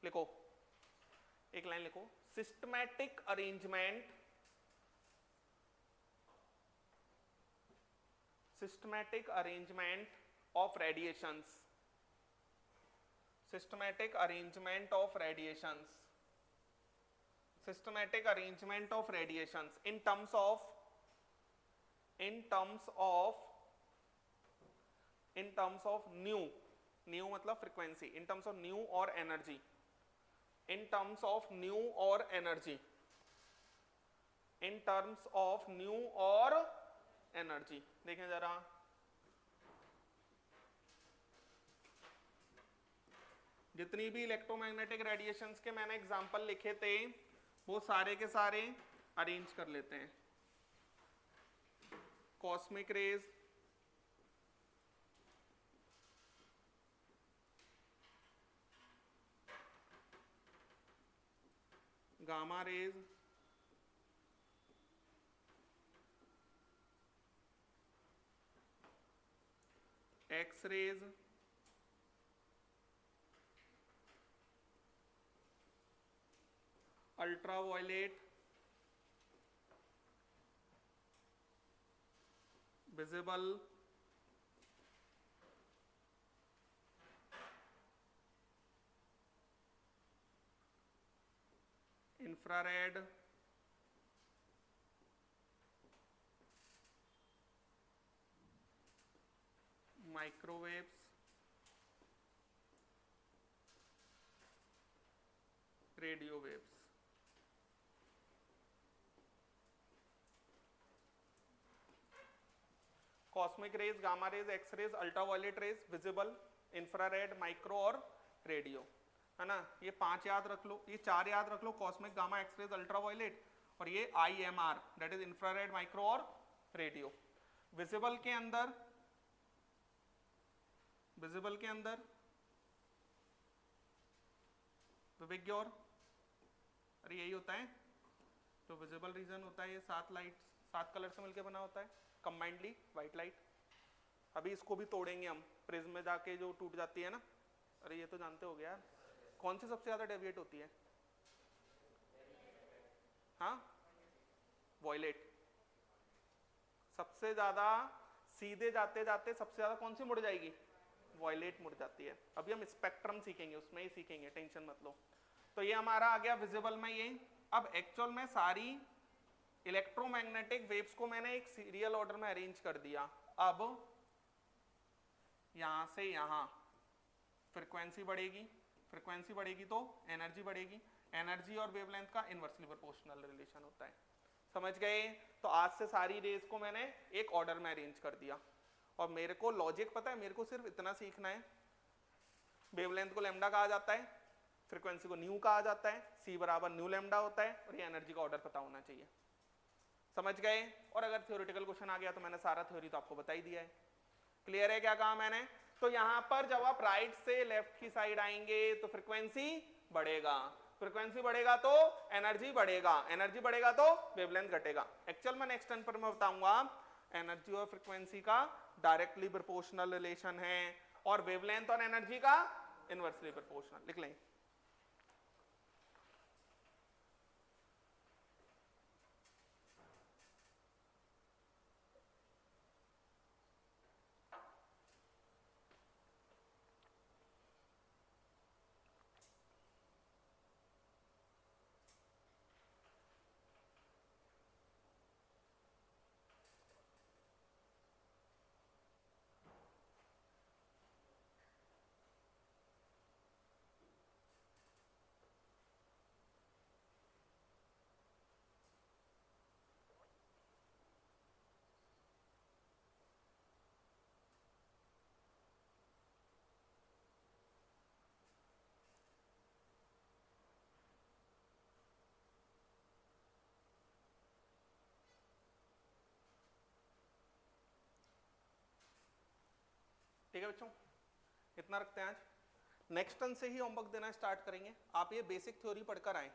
लिखो, एक लाइन लिखो, systematic arrangement, systematic arrangement of radiations, systematic arrangement of radiations, systematic arrangement of radiations in terms of nu, nu मतलब frequency, in terms of nu और energy, in terms of nu और energy, in terms of nu और energy. देखें जरा, जितनी भी electromagnetic radiations के मैंने एग्जांपल लिखे थे वो सारे के सारे अरेंज कर लेते हैं। Cosmic rays, gamma rays, X rays, ultraviolet, visible, infrared, microwaves, radio waves. Cosmic rays, gamma rays, X rays, ultraviolet rays, visible, infrared, micro और रेडियो, है ना। ये 5 याद रख लो, ये 4 याद रख लो, cosmic, gamma, X rays, ultraviolet, और ये IMR that is infrared, micro और रेडियो। विजिबल के अंदर, विजिबल के अंदर विवेक गौर, अरे यही होता है जो विजिबल रीजन होता है, ये 7 लाइट्स 7 कलर से मिलकर बना होता है कंबाइंडली, व्हाइट लाइट। अभी इसको भी तोड़ेंगे हम, प्रिज्म में जाके जो टूट जाती है ना, अरे ये तो जानते हो गया यार। कौन सी सबसे ज्यादा डेविएट होती है? हाँ, वॉयलेट। सबसे ज्यादा सीधे जाते जाते सबसे ज्यादा कौन सी मुड़ जाएगी? वॉयलेट मुड़ जाती है। अभी हम स्पेक्ट्रम सीखेंगे, उसमें ही सीखेंगे, टेंशन मत लो। तो ये हमारा आ गया विजिबल में ये। अब एक्चुअल में सारी इलेक्ट्रोमैग्नेटिक वेव्स को मैंने एक सीरियल ऑर्डर में अरेंज कर दिया। अब यहां से यहां फ्रीक्वेंसी बढ़ेगी, फ्रीक्वेंसी बढ़ेगी तो एनर्जी बढ़ेगी, एनर्जी और वेवलेंथ का इनवर्सली प्रोपोर्शनल रिलेशन होता है। समझ गए? तो आज से सारी रेज को मैंने एक ऑर्डर में अरेंज कर दिया, और मेरे को लॉजिक पता है, मेरे को सिर्फ इतना सीखना है, वेवलेंथ को लैम्डा कहा जाता है, फ्रीक्वेंसी को न्यू कहा जाता है, सी बराबर न्यू लैम्डा होता है, और ये एनर्जी का ऑर्डर पता होना चाहिए। समझ गए? और अगर थ्योरेटिकल क्वेश्चन आ गया तो मैंने सारा थ्योरी तो आपको बता ही दिया है। क्लियर है क्या कहा मैंने? तो यहां पर जब आप राइट से लेफ्ट की साइड आएंगे तो फ्रीक्वेंसी बढ़ेगा, फ्रीक्वेंसी बढ़ेगा तो एनर्जी बढ़ेगा, एनर्जी बढ़ेगा तो वेवलेंथ घटेगा। एक्चुअल में नेक्स्ट टर्न पर मैं बताऊंगा एनर्जी और फ्रीक्वेंसी का डायरेक्टली प्रोपोर्शनल रिलेशन है, और वेवलेंथ और एनर्जी का इनवर्सली प्रोपोर्शनल। लिख लें। ठीक है बच्चों, इतना रखते हैं आज। नेक्स्ट टर्न से ही होमवर्क देना स्टार्ट करेंगे। आप ये बेसिक थ्योरी पढ़कर आए।